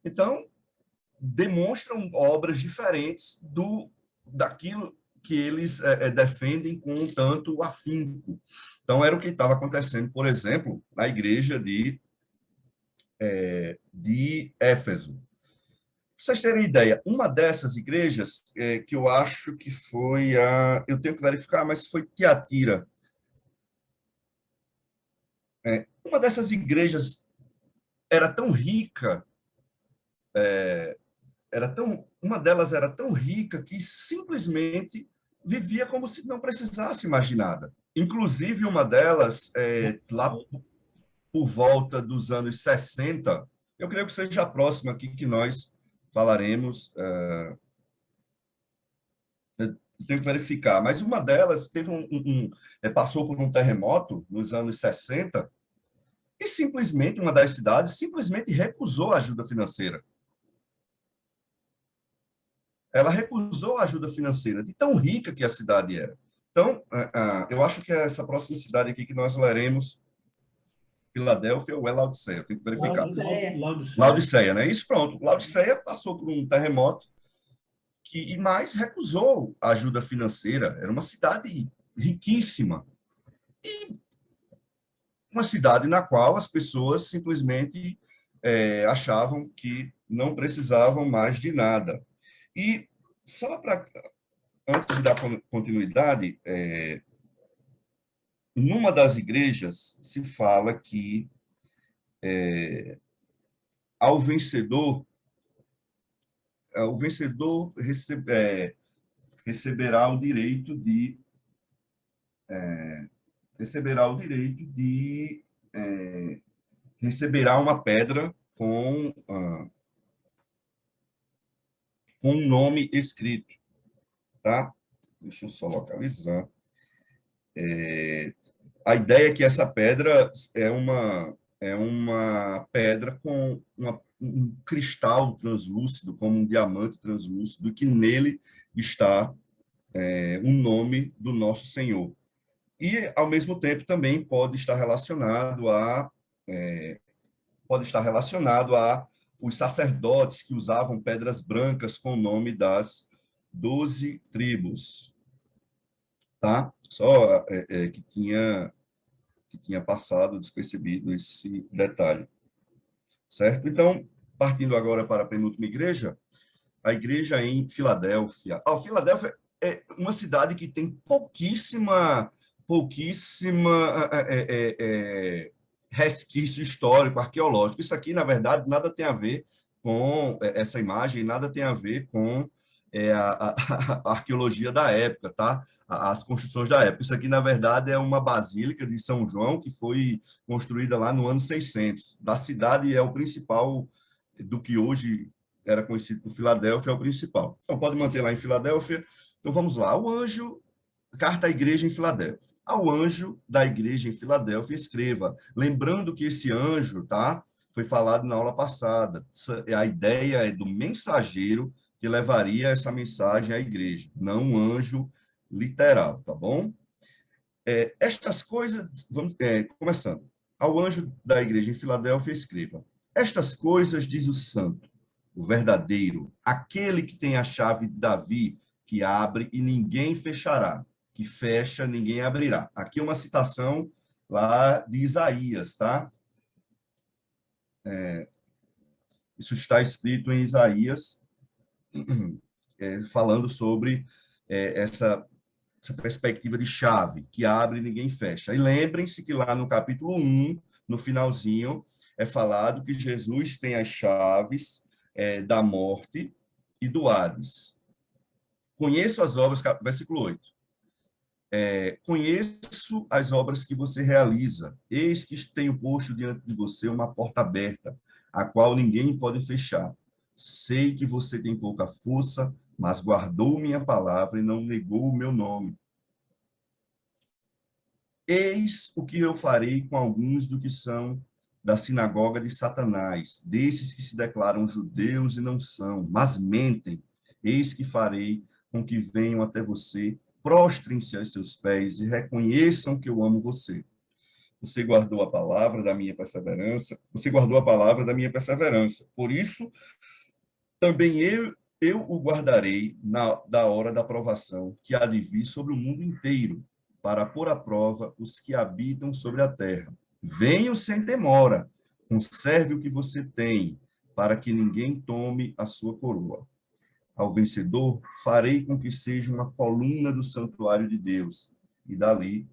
Então, demonstram obras diferentes daquilo que eles defendem com um tanto afinco. Então, era o que estava acontecendo, por exemplo, na igreja de Éfeso. Para vocês terem ideia, uma dessas igrejas, que eu acho que foi eu tenho que verificar, mas foi Tiatira. Uma dessas igrejas era tão rica, uma delas era tão rica que simplesmente vivia como se não precisasse mais de nada. Inclusive, uma delas, lá por volta dos anos 60, eu creio que seja a próxima aqui que nós falaremos, eu tenho que verificar, mas uma delas teve passou por um terremoto nos anos 60 e simplesmente, uma das cidades, simplesmente recusou a ajuda financeira. Ela recusou a ajuda financeira, de tão rica que a cidade era. Então, eu acho que é essa próxima cidade aqui que nós leremos, Filadélfia ou Laodiceia, tenho que verificar. Laodiceia, né? Isso, pronto. Laodiceia passou por um terremoto e mais recusou a ajuda financeira. Era uma cidade riquíssima. E uma cidade na qual as pessoas simplesmente achavam que não precisavam mais de nada. E só para, antes de dar continuidade, numa das igrejas se fala que ao vencedor, o vencedor receberá o direito de receberá o direito de receberá uma pedra com um nome escrito, tá? Deixa eu só localizar. A ideia é que essa pedra é uma pedra com um cristal translúcido, como um diamante translúcido, que nele está o nome do nosso Senhor. E, ao mesmo tempo, também pode estar relacionado a os sacerdotes que usavam pedras brancas com o nome das 12 tribos, tá? Só que tinha passado despercebido esse detalhe, certo? Então, partindo agora para a penúltima igreja, a igreja em Filadélfia. Filadélfia é uma cidade que tem pouquíssima resquício histórico, arqueológico. Isso aqui, na verdade, nada tem a ver com essa imagem, nada tem a ver com a arqueologia da época, tá? As construções da época. Isso aqui, na verdade, é uma basílica de São João que foi construída lá no ano 600. Da cidade é o principal do que hoje era conhecido por Filadélfia, é o principal. Então, pode manter lá em Filadélfia. Então, vamos lá. O anjo, carta à igreja em Filadélfia. Ao anjo da igreja em Filadélfia, escreva. Lembrando que esse anjo, tá? Foi falado na aula passada. A ideia é do mensageiro que levaria essa mensagem à igreja, não um anjo literal, tá bom? Estas coisas, vamos começando. Ao anjo da igreja em Filadélfia, escreva. Estas coisas diz o santo, o verdadeiro, aquele que tem a chave de Davi, que abre e ninguém fechará, que fecha, ninguém abrirá. Aqui uma citação lá de Isaías, tá? Isso está escrito em Isaías, falando sobre essa perspectiva de chave, que abre e ninguém fecha. E lembrem-se que lá no capítulo 1, no finalzinho, é falado que Jesus tem as chaves da morte e do Hades. Conheço as obras, versículo 8. Conheço as obras que você realiza. Eis que tenho posto diante de você uma porta aberta, a qual ninguém pode fechar. Sei que você tem pouca força, mas guardou minha palavra e não negou o meu nome. Eis o que eu farei com alguns do que são da sinagoga de Satanás, desses que se declaram judeus e não são, mas mentem. Eis que farei com que venham até você, prostrem-se aos seus pés e reconheçam que eu amo você. Você guardou a palavra da minha perseverança, você guardou a palavra da minha perseverança. Por isso, também eu o guardarei da hora da provação, que há de vir sobre o mundo inteiro, para pôr à prova os que habitam sobre a terra. Venham sem demora, conserve o que você tem, para que ninguém tome a sua coroa. Ao vencedor, farei com que seja uma coluna do santuário de Deus, e dali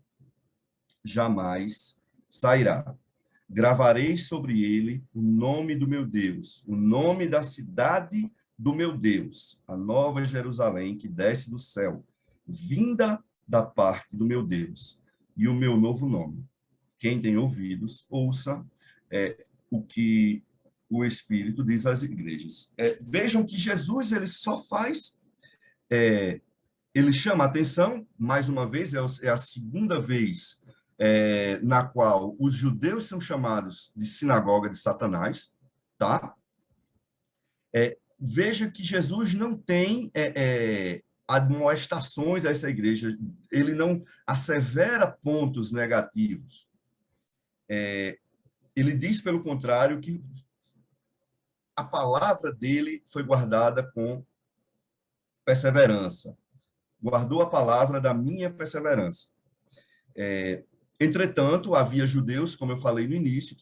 jamais sairá. Gravarei sobre ele o nome do meu Deus, o nome da cidade do meu Deus, a nova Jerusalém que desce do céu, vinda da parte do meu Deus, e o meu novo nome. Quem tem ouvidos, ouça o que o Espírito diz às igrejas. Vejam que Jesus ele só faz, ele chama a atenção, mais uma vez, é a segunda vez na qual os judeus são chamados de sinagoga de Satanás, tá? Veja que Jesus não tem admoestações a essa igreja, ele não assevera pontos negativos. Ele diz, pelo contrário, que a palavra dele foi guardada com perseverança. Guardou a palavra da minha perseverança. Entretanto, havia judeus, como eu falei no início,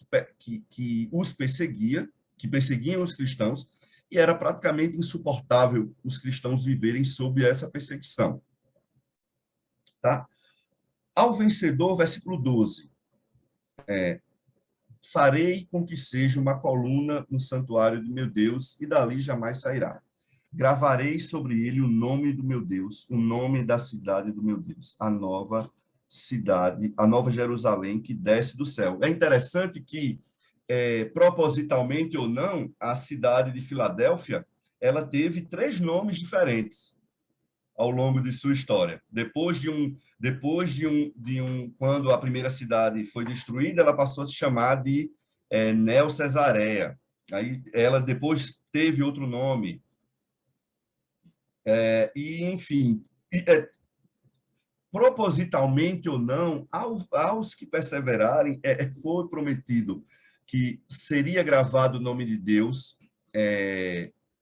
que os perseguia, que perseguiam os cristãos, e era praticamente insuportável os cristãos viverem sob essa perseguição. Tá? Ao vencedor, versículo 12, farei com que seja uma coluna no santuário do meu Deus, e dali jamais sairá. Gravarei sobre ele o nome do meu Deus, o nome da cidade do meu Deus, a nova cidade, a nova Jerusalém que desce do céu. É interessante que, propositalmente ou não, a cidade de Filadélfia, ela teve 3 nomes diferentes ao longo de sua história. Quando a primeira cidade foi destruída, ela passou a se chamar de Neo Cesareia. Aí ela depois teve outro nome. Enfim, propositalmente ou não, aos que perseverarem, foi prometido que seria gravado o nome de Deus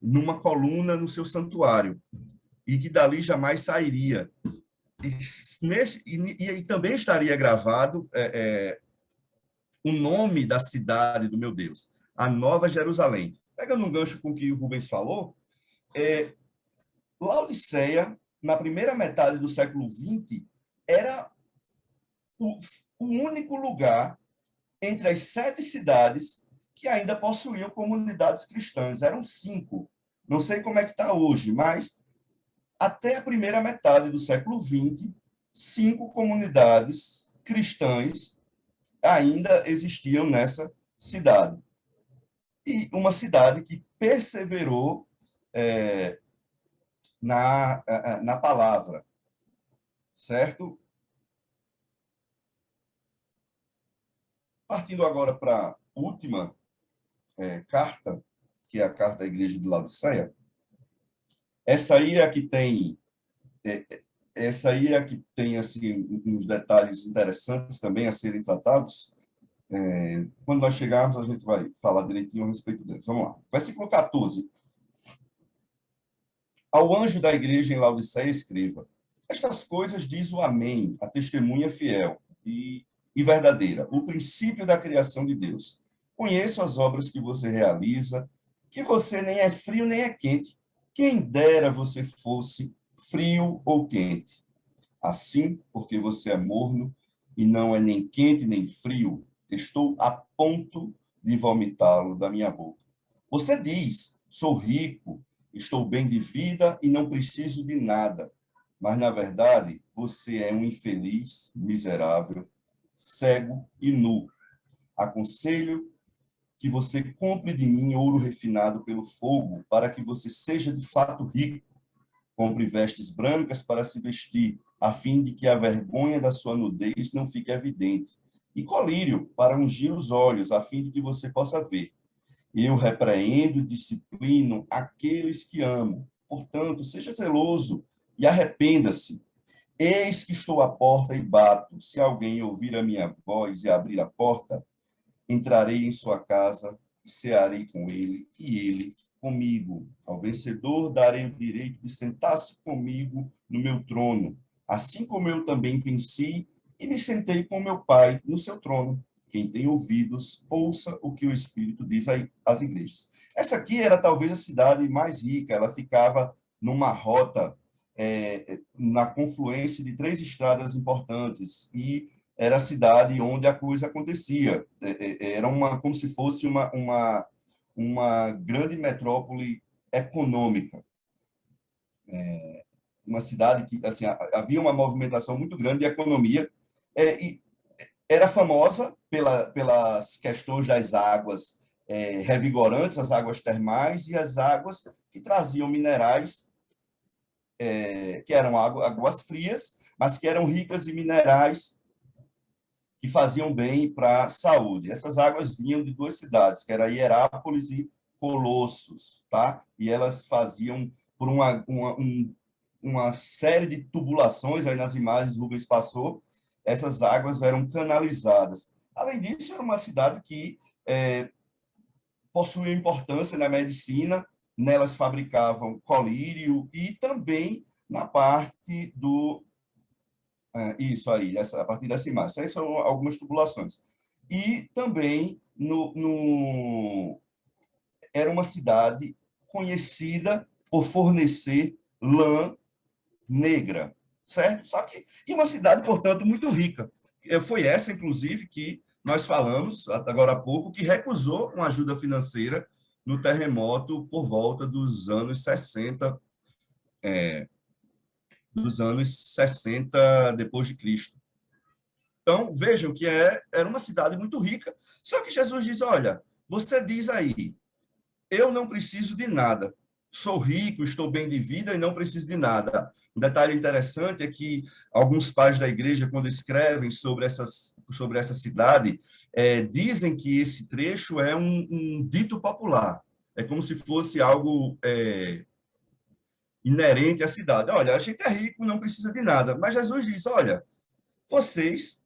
numa coluna no seu santuário, e que dali jamais sairia. E também estaria gravado o nome da cidade do meu Deus, a Nova Jerusalém. Pegando um gancho com o que o Rubens falou, Laodiceia, na primeira metade do século XX, era o único lugar entre as 7 cidades que ainda possuíam comunidades cristãs. Eram 5. Não sei como é que está hoje, mas até a primeira metade do século XX, 5 comunidades cristãs ainda existiam nessa cidade. E uma cidade que perseverou na palavra, certo? Partindo agora para a última carta, que é a carta à igreja de Laodiceia, essa aí é a que tem assim uns detalhes interessantes também a serem tratados. Quando nós chegarmos, a gente vai falar direitinho a respeito deles. Vamos lá. Versículo 14. Ao anjo da igreja em Laodiceia escreva: estas coisas diz o Amém, a testemunha fiel e verdadeira, o princípio da criação de Deus. Conheço as obras que você realiza, que você nem é frio nem é quente. Quem dera você fosse frio ou quente. Assim, porque você é morno e não é nem quente nem frio, estou a ponto de vomitá-lo da minha boca. Você diz: sou rico, estou bem de vida e não preciso de nada. Mas, na verdade, você é um infeliz, miserável, cego e nu. Aconselho que você compre de mim ouro refinado pelo fogo, para que você seja de fato rico. Compre vestes brancas para se vestir, a fim de que a vergonha da sua nudez não fique evidente. E colírio para ungir os olhos, a fim de que você possa ver. Eu repreendo e disciplino aqueles que amo. Portanto, seja zeloso e arrependa-se. Eis que estou à porta e bato. Se alguém ouvir a minha voz e abrir a porta, entrarei em sua casa e cearei com ele e ele comigo. Ao vencedor darei o direito de sentar-se comigo no meu trono, assim como eu também venci e me sentei com meu Pai no seu trono. Quem tem ouvidos, ouça o que o Espírito diz às igrejas. Essa aqui era talvez a cidade mais rica, ela ficava numa rota na confluência de 3 estradas importantes, e era a cidade onde a coisa acontecia. Era como se fosse uma grande metrópole econômica. Uma cidade que assim, havia uma movimentação muito grande de economia, e era famosa pelas questões das águas revigorantes, as águas termais e as águas que traziam minerais, que eram águas frias, mas que eram ricas em minerais que faziam bem para a saúde. Essas águas vinham de 2 cidades, que era Hierápolis e Colossos, tá? E elas faziam por uma série de tubulações, aí nas imagens o Rubens passou, essas águas eram canalizadas. Além disso, era uma cidade que possuía importância na medicina, nelas fabricavam colírio e também na parte Isso aí, a partir dessa imagem. Essas são algumas tubulações. E também era uma cidade conhecida por fornecer lã negra, certo? Só que e uma cidade, portanto, muito rica. Foi essa, inclusive, que nós falamos agora há pouco, que recusou uma ajuda financeira no terremoto por volta dos anos 60 depois de Cristo. Então, vejam que era uma cidade muito rica. Só que Jesus diz: olha, você diz aí, eu não preciso de nada. Sou rico, estou bem de vida e não preciso de nada. Um detalhe interessante é que alguns pais da igreja, quando escrevem sobre essa cidade, dizem que esse trecho é um dito popular. É como se fosse algo inerente à cidade. Olha, a gente é rico, não precisa de nada. Mas Jesus diz: olha, vocês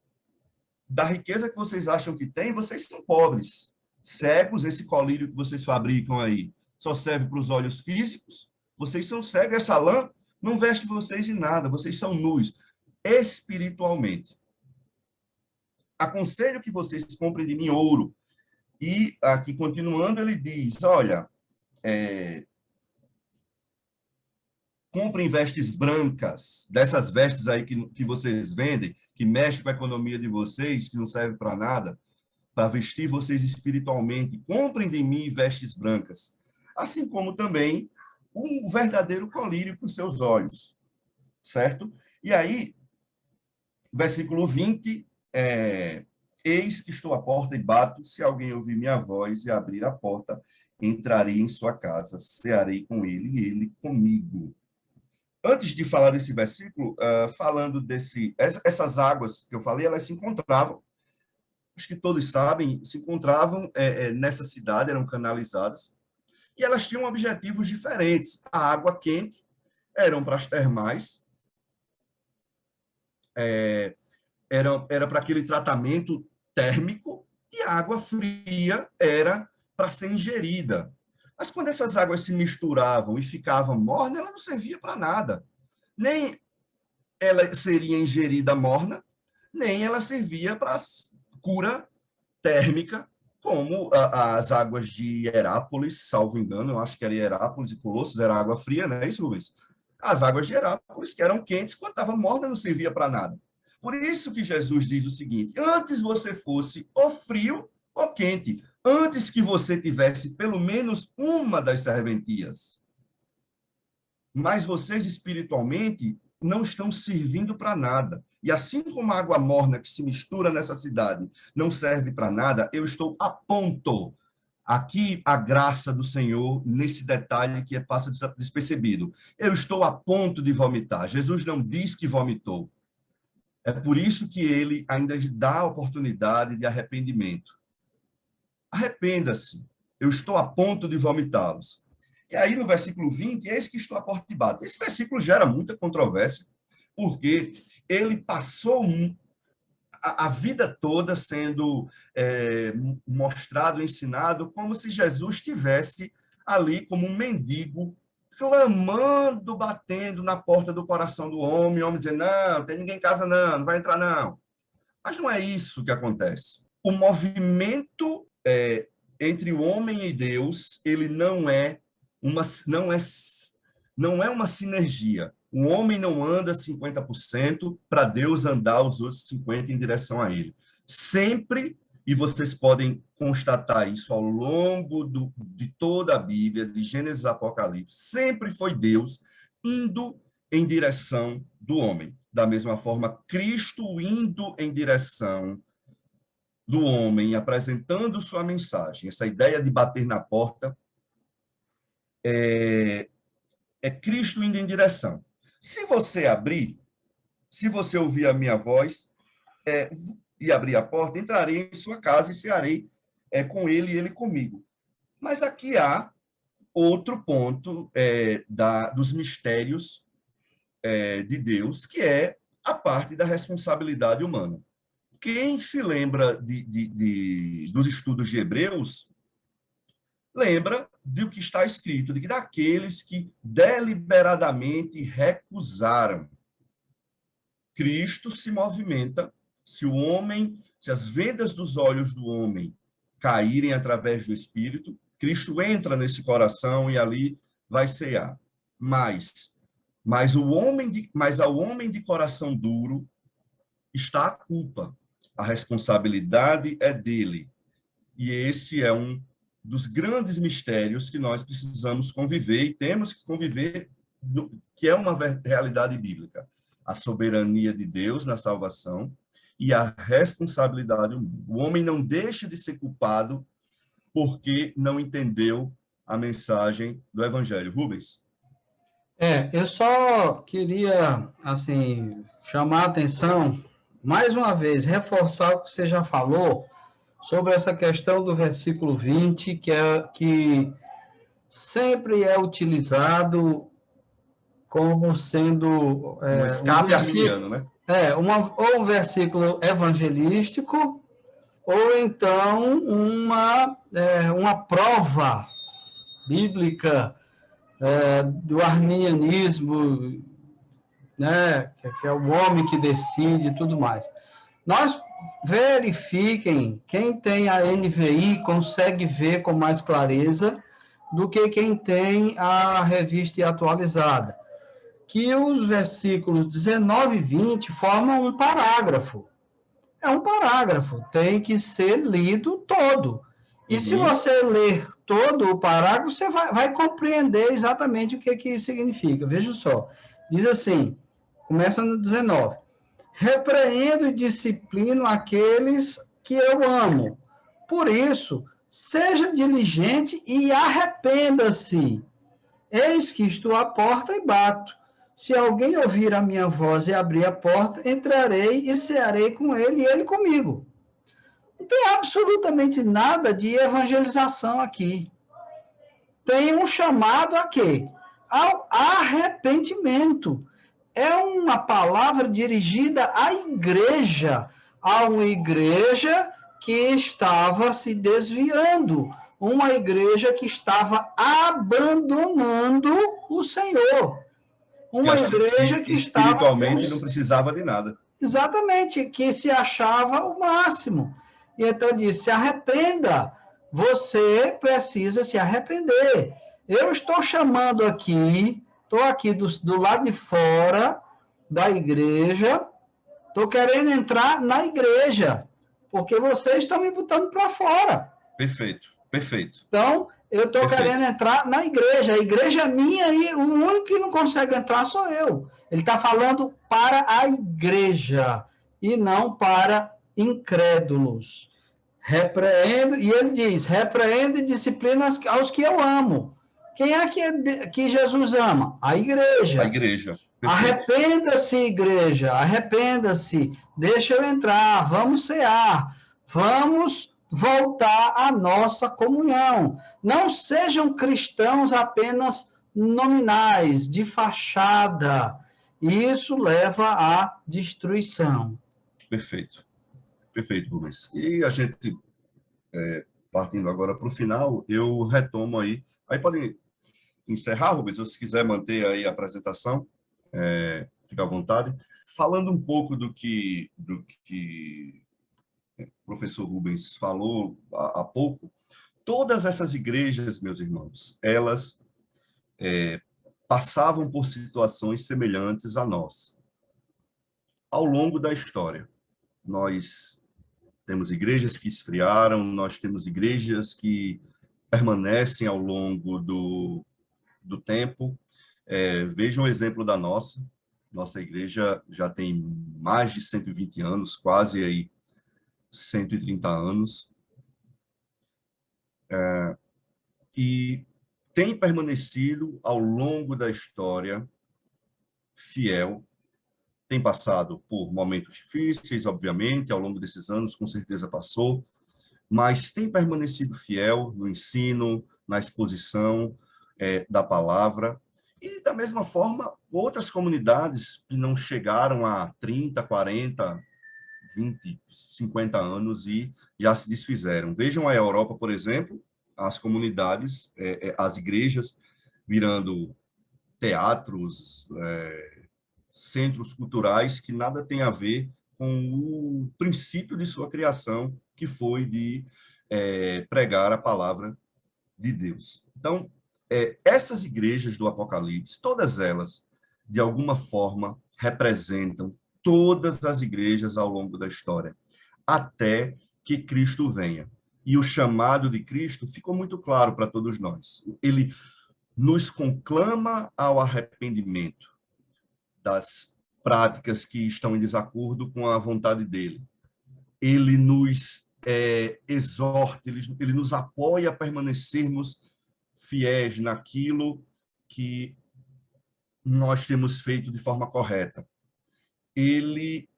da riqueza que vocês acham que tem, vocês são pobres, cegos. Esse colírio que vocês fabricam aí só serve para os olhos físicos. Vocês são cegos, essa lã não veste vocês em nada, vocês são nus espiritualmente. Aconselho que vocês comprem de mim ouro. E aqui, continuando, ele diz: olha, comprem vestes brancas, dessas vestes aí que vocês vendem, que mexem com a economia de vocês, que não serve para nada, para vestir vocês espiritualmente. Comprem de mim vestes brancas, assim como também um verdadeiro colírio para os seus olhos, certo? E aí, versículo 20, eis que estou à porta e bato, se alguém ouvir minha voz e abrir a porta, entrarei em sua casa, cearei com ele e ele comigo. Antes de falar desse versículo, falando essas águas que eu falei, elas se encontravam, acho que todos sabem, se encontravam nessa cidade, eram canalizadas, e elas tinham objetivos diferentes. A água quente eram para as termais, era para aquele tratamento térmico, e a água fria era para ser ingerida. Mas quando essas águas se misturavam e ficavam mornas, ela não servia para nada. Nem ela seria ingerida morna, nem ela servia para cura térmica, como as águas de Herápolis, salvo engano, eu acho que era Herápolis e Colossos, era água fria, não é isso, Rubens? As águas de Herápolis, que eram quentes, quando estava morna, não servia para nada. Por isso que Jesus diz o seguinte: antes você fosse ou frio ou quente, antes que você tivesse pelo menos uma das serventias. Mas vocês espiritualmente não estão servindo para nada. E assim como a água morna que se mistura nessa cidade não serve para nada, eu estou a ponto. Aqui a graça do Senhor nesse detalhe que passa despercebido. Eu estou a ponto de vomitar. Jesus não diz que vomitou. É por isso que ele ainda dá a oportunidade de arrependimento. Arrependa-se. Eu estou a ponto de vomitá-los. E aí, no versículo 20, eis que estou à porta e bato. Esse versículo gera muita controvérsia, porque ele passou a vida toda sendo mostrado, ensinado, como se Jesus estivesse ali como um mendigo, clamando, batendo na porta do coração do homem, o homem dizendo: não, tem ninguém em casa não, não vai entrar não. Mas não é isso que acontece. O movimento entre o homem e Deus, ele não é uma sinergia. O homem não anda 50% para Deus andar os outros 50% em direção a ele. Sempre, e vocês podem constatar isso ao longo de toda a Bíblia, de Gênesis a Apocalipse, sempre foi Deus indo em direção do homem. Da mesma forma, Cristo indo em direção do homem, apresentando sua mensagem. Essa ideia de bater na porta é Cristo indo em direção. Se você abrir, se você ouvir a minha voz e abrir a porta, entrarei em sua casa e cearei com ele e ele comigo. Mas aqui há outro ponto dos mistérios de Deus, que é a parte da responsabilidade humana. Quem se lembra dos estudos de Hebreus, lembra do que está escrito, de que daqueles que deliberadamente recusaram. Cristo se movimenta, se as vendas dos olhos do homem caírem através do Espírito, Cristo entra nesse coração e ali vai cear. Mas ao homem de coração duro está a culpa. A responsabilidade é dele. E esse é um dos grandes mistérios que nós precisamos conviver e temos que conviver, que é uma realidade bíblica. A soberania de Deus na salvação e a responsabilidade humana. O homem não deixa de ser culpado porque não entendeu a mensagem do Evangelho. Rubens? Eu só queria, assim, chamar a atenção, mais uma vez, reforçar o que você já falou sobre essa questão do versículo 20, que sempre é utilizado como sendo Um escape arminiano, né? ou um versículo evangelístico, ou então uma prova bíblica do arminianismo, né, que é o homem que decide e tudo mais. Nós verifiquem, quem tem a NVI consegue ver com mais clareza do que quem tem a revista atualizada, que os versículos 19 e 20 formam um parágrafo. É um parágrafo, tem que ser lido todo. E se você ler todo o parágrafo, você vai compreender exatamente o que isso significa. Veja só, diz assim, começa no 19. Repreendo e disciplino aqueles que eu amo. Por isso, seja diligente e arrependa-se. Eis que estou à porta e bato. Se alguém ouvir a minha voz e abrir a porta, entrarei e cearei com ele e ele comigo. Não tem absolutamente nada de evangelização aqui. Tem um chamado a quê? Ao arrependimento. É uma palavra dirigida à igreja, a uma igreja que estava se desviando, uma igreja que estava abandonando o Senhor, uma igreja que espiritualmente não precisava de nada. Exatamente, que se achava o máximo. E então disse, se arrependa, você precisa se arrepender. Eu estou chamando aqui, estou aqui do lado de fora da igreja, estou querendo entrar na igreja, porque vocês estão me botando para fora. Perfeito, perfeito. Então, eu estou querendo entrar na igreja, a igreja é minha e o único que não consegue entrar sou eu. Ele está falando para a igreja e não para incrédulos. Repreendo, e ele diz, repreendo e disciplina aos que eu amo. Quem é que Jesus ama? A igreja. A igreja. Arrependa-se, igreja, arrependa-se. Deixa eu entrar, vamos cear, vamos voltar à nossa comunhão. Não sejam cristãos apenas nominais, de fachada. Isso leva à destruição. Perfeito. Perfeito, Rubens. E a gente, partindo agora para o final, eu retomo aí. Aí podem encerrar, Rubens, ou se quiser manter aí a apresentação, fica à vontade. Falando um pouco do que o professor Rubens falou há pouco, todas essas igrejas, meus irmãos, elas passavam por situações semelhantes a nós. Ao longo da história, nós temos igrejas que esfriaram, nós temos igrejas que permanecem ao longo do tempo. Vejam o exemplo da nossa igreja já tem mais de 120 anos, quase aí 130 anos, e tem permanecido ao longo da história fiel, tem passado por momentos difíceis, obviamente, ao longo desses anos, com certeza passou, mas tem permanecido fiel no ensino, na exposição da palavra, e da mesma forma, outras comunidades que não chegaram a 30, 40, 20, 50 anos e já se desfizeram. Vejam a Europa, por exemplo, as comunidades, as igrejas virando teatros, centros culturais que nada tem a ver com o princípio de sua criação, que foi de pregar a palavra de Deus. Então, essas igrejas do Apocalipse, todas elas, de alguma forma, representam todas as igrejas ao longo da história, até que Cristo venha. E o chamado de Cristo ficou muito claro para todos nós. Ele nos conclama ao arrependimento das práticas que estão em desacordo com a vontade dele. Ele nos exorta, ele nos apoia a permanecermos fiéis naquilo que nós temos feito de forma correta. Ele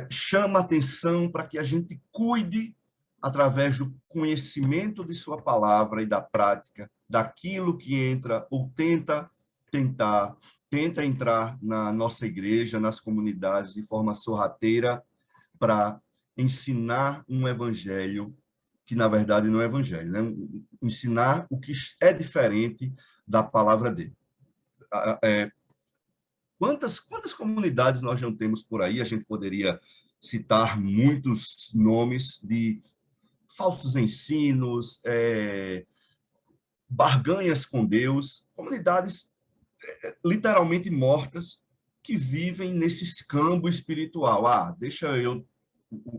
chama atenção para que a gente cuide, através do conhecimento de sua palavra e da prática, daquilo que entra ou tenta entrar na nossa igreja, nas comunidades, de forma sorrateira, para ensinar um evangelho que, na verdade, não é evangelho, né? Ensinar o que é diferente da palavra dele. Quantas comunidades nós não temos por aí? A gente poderia citar muitos nomes de falsos ensinos, barganhas com Deus, comunidades literalmente mortas que vivem nesse escambo espiritual. Deixa eu...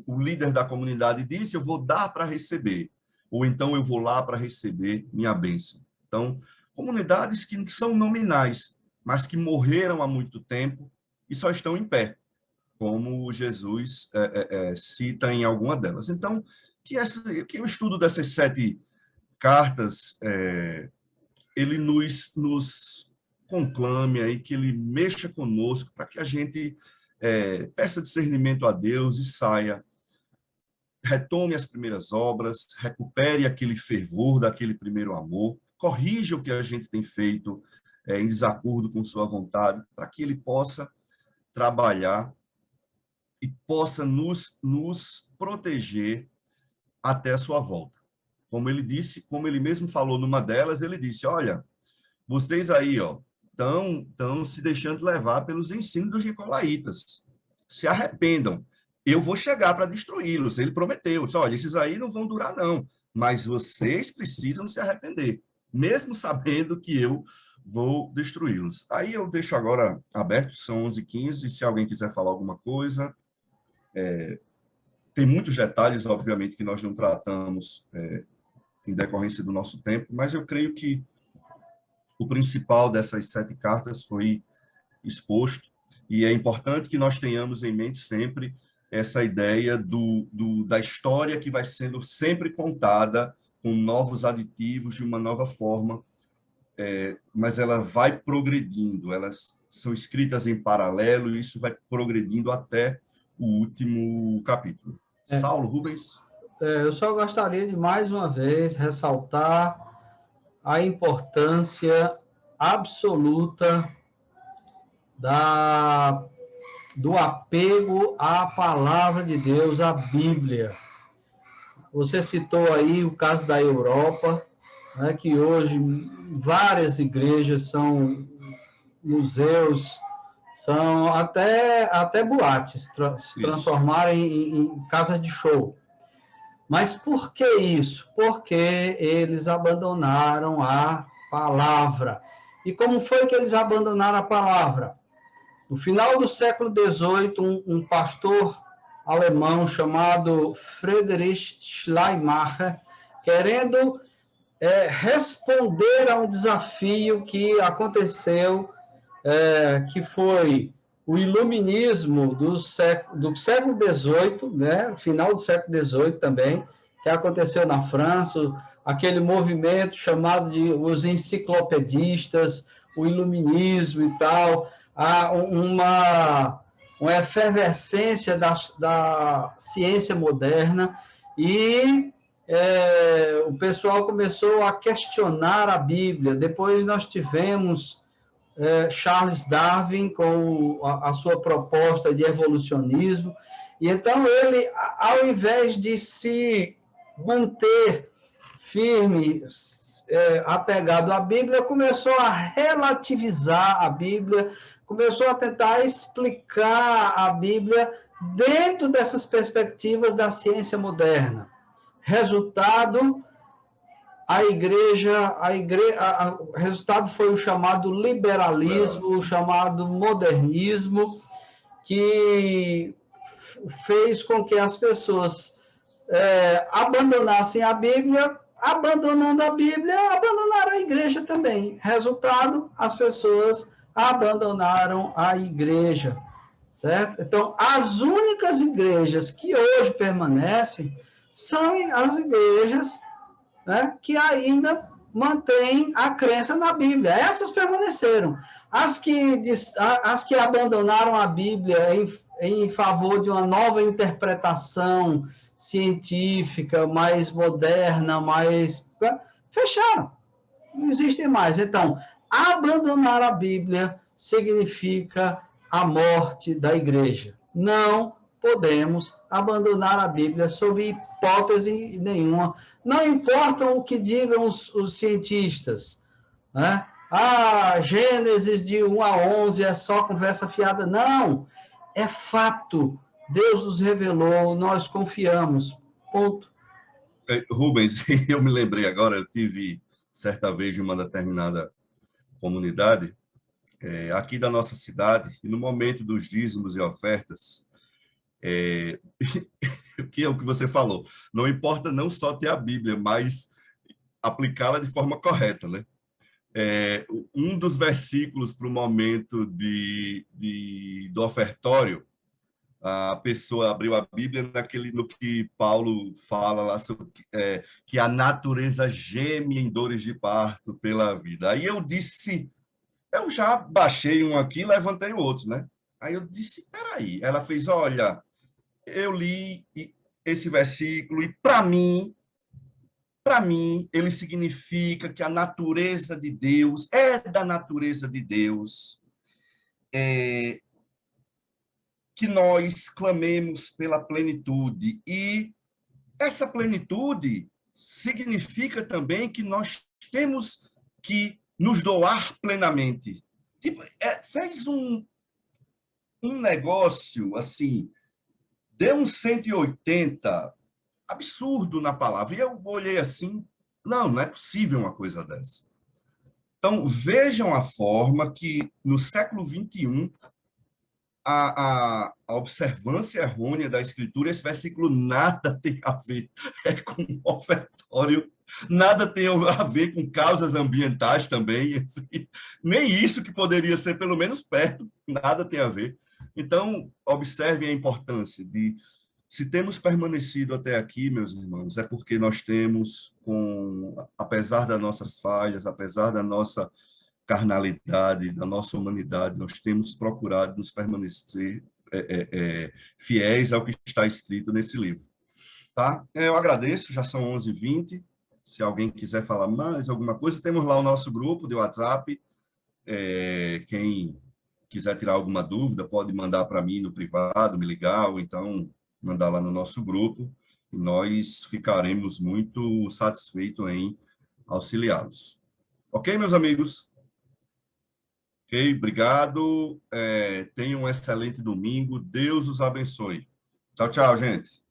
O líder da comunidade disse, eu vou dar para receber, ou então eu vou lá para receber minha bênção. Então, comunidades que são nominais, mas que morreram há muito tempo e só estão em pé, como Jesus cita em alguma delas. Então, que o estudo dessas 7 cartas, ele nos conclame aí, que ele mexa conosco, para que a gente peça discernimento a Deus e saia, retome as primeiras obras, recupere aquele fervor daquele primeiro amor, corrija o que a gente tem feito em desacordo com sua vontade, para que ele possa trabalhar e possa nos proteger até a sua volta. Como ele disse, como ele mesmo falou numa delas, ele disse, olha, vocês aí, estão se deixando levar pelos ensinos dos nicolaítas. Se arrependam. Eu vou chegar para destruí-los. Ele prometeu. Disse, olha, esses aí não vão durar, não. Mas vocês precisam se arrepender, mesmo sabendo que eu vou destruí-los. Aí eu deixo agora aberto, são 11h15, se alguém quiser falar alguma coisa. Tem muitos detalhes, obviamente, que nós não tratamos em decorrência do nosso tempo, mas eu creio que o principal dessas 7 cartas foi exposto, e é importante que nós tenhamos em mente sempre essa ideia da história que vai sendo sempre contada com novos aditivos, de uma nova forma, mas ela vai progredindo, elas são escritas em paralelo, e isso vai progredindo até o último capítulo. Saulo, Rubens? Eu só gostaria de, mais uma vez, ressaltar a importância absoluta do apego à palavra de Deus, à Bíblia. Você citou aí o caso da Europa, né, que hoje várias igrejas são museus, são até boates, se transformaram em casas de show. Mas por que isso? Porque eles abandonaram a palavra. E como foi que eles abandonaram a palavra? No final do século XVIII, um pastor alemão chamado Friedrich Schleiermacher, querendo responder a um desafio que aconteceu, que foi o iluminismo do século XVIII, né? Final do século XVIII também, que aconteceu na França, aquele movimento chamado de os enciclopedistas, o iluminismo e tal, uma efervescência da ciência moderna, e o pessoal começou a questionar a Bíblia. Depois nós tivemos Charles Darwin com a sua proposta de evolucionismo, e então ele, ao invés de se manter firme, apegado à Bíblia, começou a relativizar a Bíblia, começou a tentar explicar a Bíblia dentro dessas perspectivas da ciência moderna. Resultado, o resultado foi o chamado liberalismo, o chamado modernismo, que fez com que as pessoas abandonassem a Bíblia, abandonando a Bíblia, abandonaram a igreja também. Resultado, as pessoas abandonaram a igreja, certo? Então, as únicas igrejas que hoje permanecem são as igrejas, né, que ainda mantêm a crença na Bíblia. Essas permaneceram. As que abandonaram a Bíblia em favor de uma nova interpretação científica, mais moderna, fecharam. Não existem mais. Então, abandonar a Bíblia significa a morte da igreja. Não podemos abandonar a Bíblia sob hipótese nenhuma. Não importa o que digam os cientistas, né? Gênesis de 1 a 11 é só conversa fiada. Não, é fato. Deus nos revelou, nós confiamos. Ponto. Rubens, eu me lembrei agora, eu tive certa vez em uma determinada comunidade, aqui da nossa cidade, e no momento dos dízimos e ofertas, que é o que você falou, não importa não só ter a Bíblia, mas aplicá-la de forma correta, né? Um dos versículos para o momento do ofertório, a pessoa abriu a Bíblia no que Paulo fala lá sobre que a natureza geme em dores de parto pela vida. Aí eu já baixei um aqui, levantei o outro, né? Aí eu disse, peraí. Ela fez, olha, eu li esse versículo e para mim, ele significa que a natureza de Deus é da natureza de Deus, que nós clamemos pela plenitude. E essa plenitude significa também que nós temos que nos doar plenamente. Tipo, fez um negócio, assim, deu um 180, absurdo na palavra. E eu olhei assim, não é possível uma coisa dessa. Então, vejam a forma que, no século XXI, a observância errônea da Escritura, esse versículo nada tem a ver com ofertório, nada tem a ver com causas ambientais também, assim, nem isso que poderia ser pelo menos perto, nada tem a ver. Então, observem a importância de, se temos permanecido até aqui, meus irmãos, é porque nós temos, apesar das nossas falhas, apesar da nossa carnalidade, da nossa humanidade, nós temos procurado nos permanecer fiéis ao que está escrito nesse livro. Tá? Eu agradeço, já são 11h20. Se alguém quiser falar mais alguma coisa, temos lá o nosso grupo de WhatsApp. Quem quiser tirar alguma dúvida, pode mandar para mim no privado, me ligar, ou então mandar lá no nosso grupo, e nós ficaremos muito satisfeitos em auxiliá-los. Ok, meus amigos? Ok, obrigado. Tenham um excelente domingo. Deus os abençoe. Tchau, tchau, gente.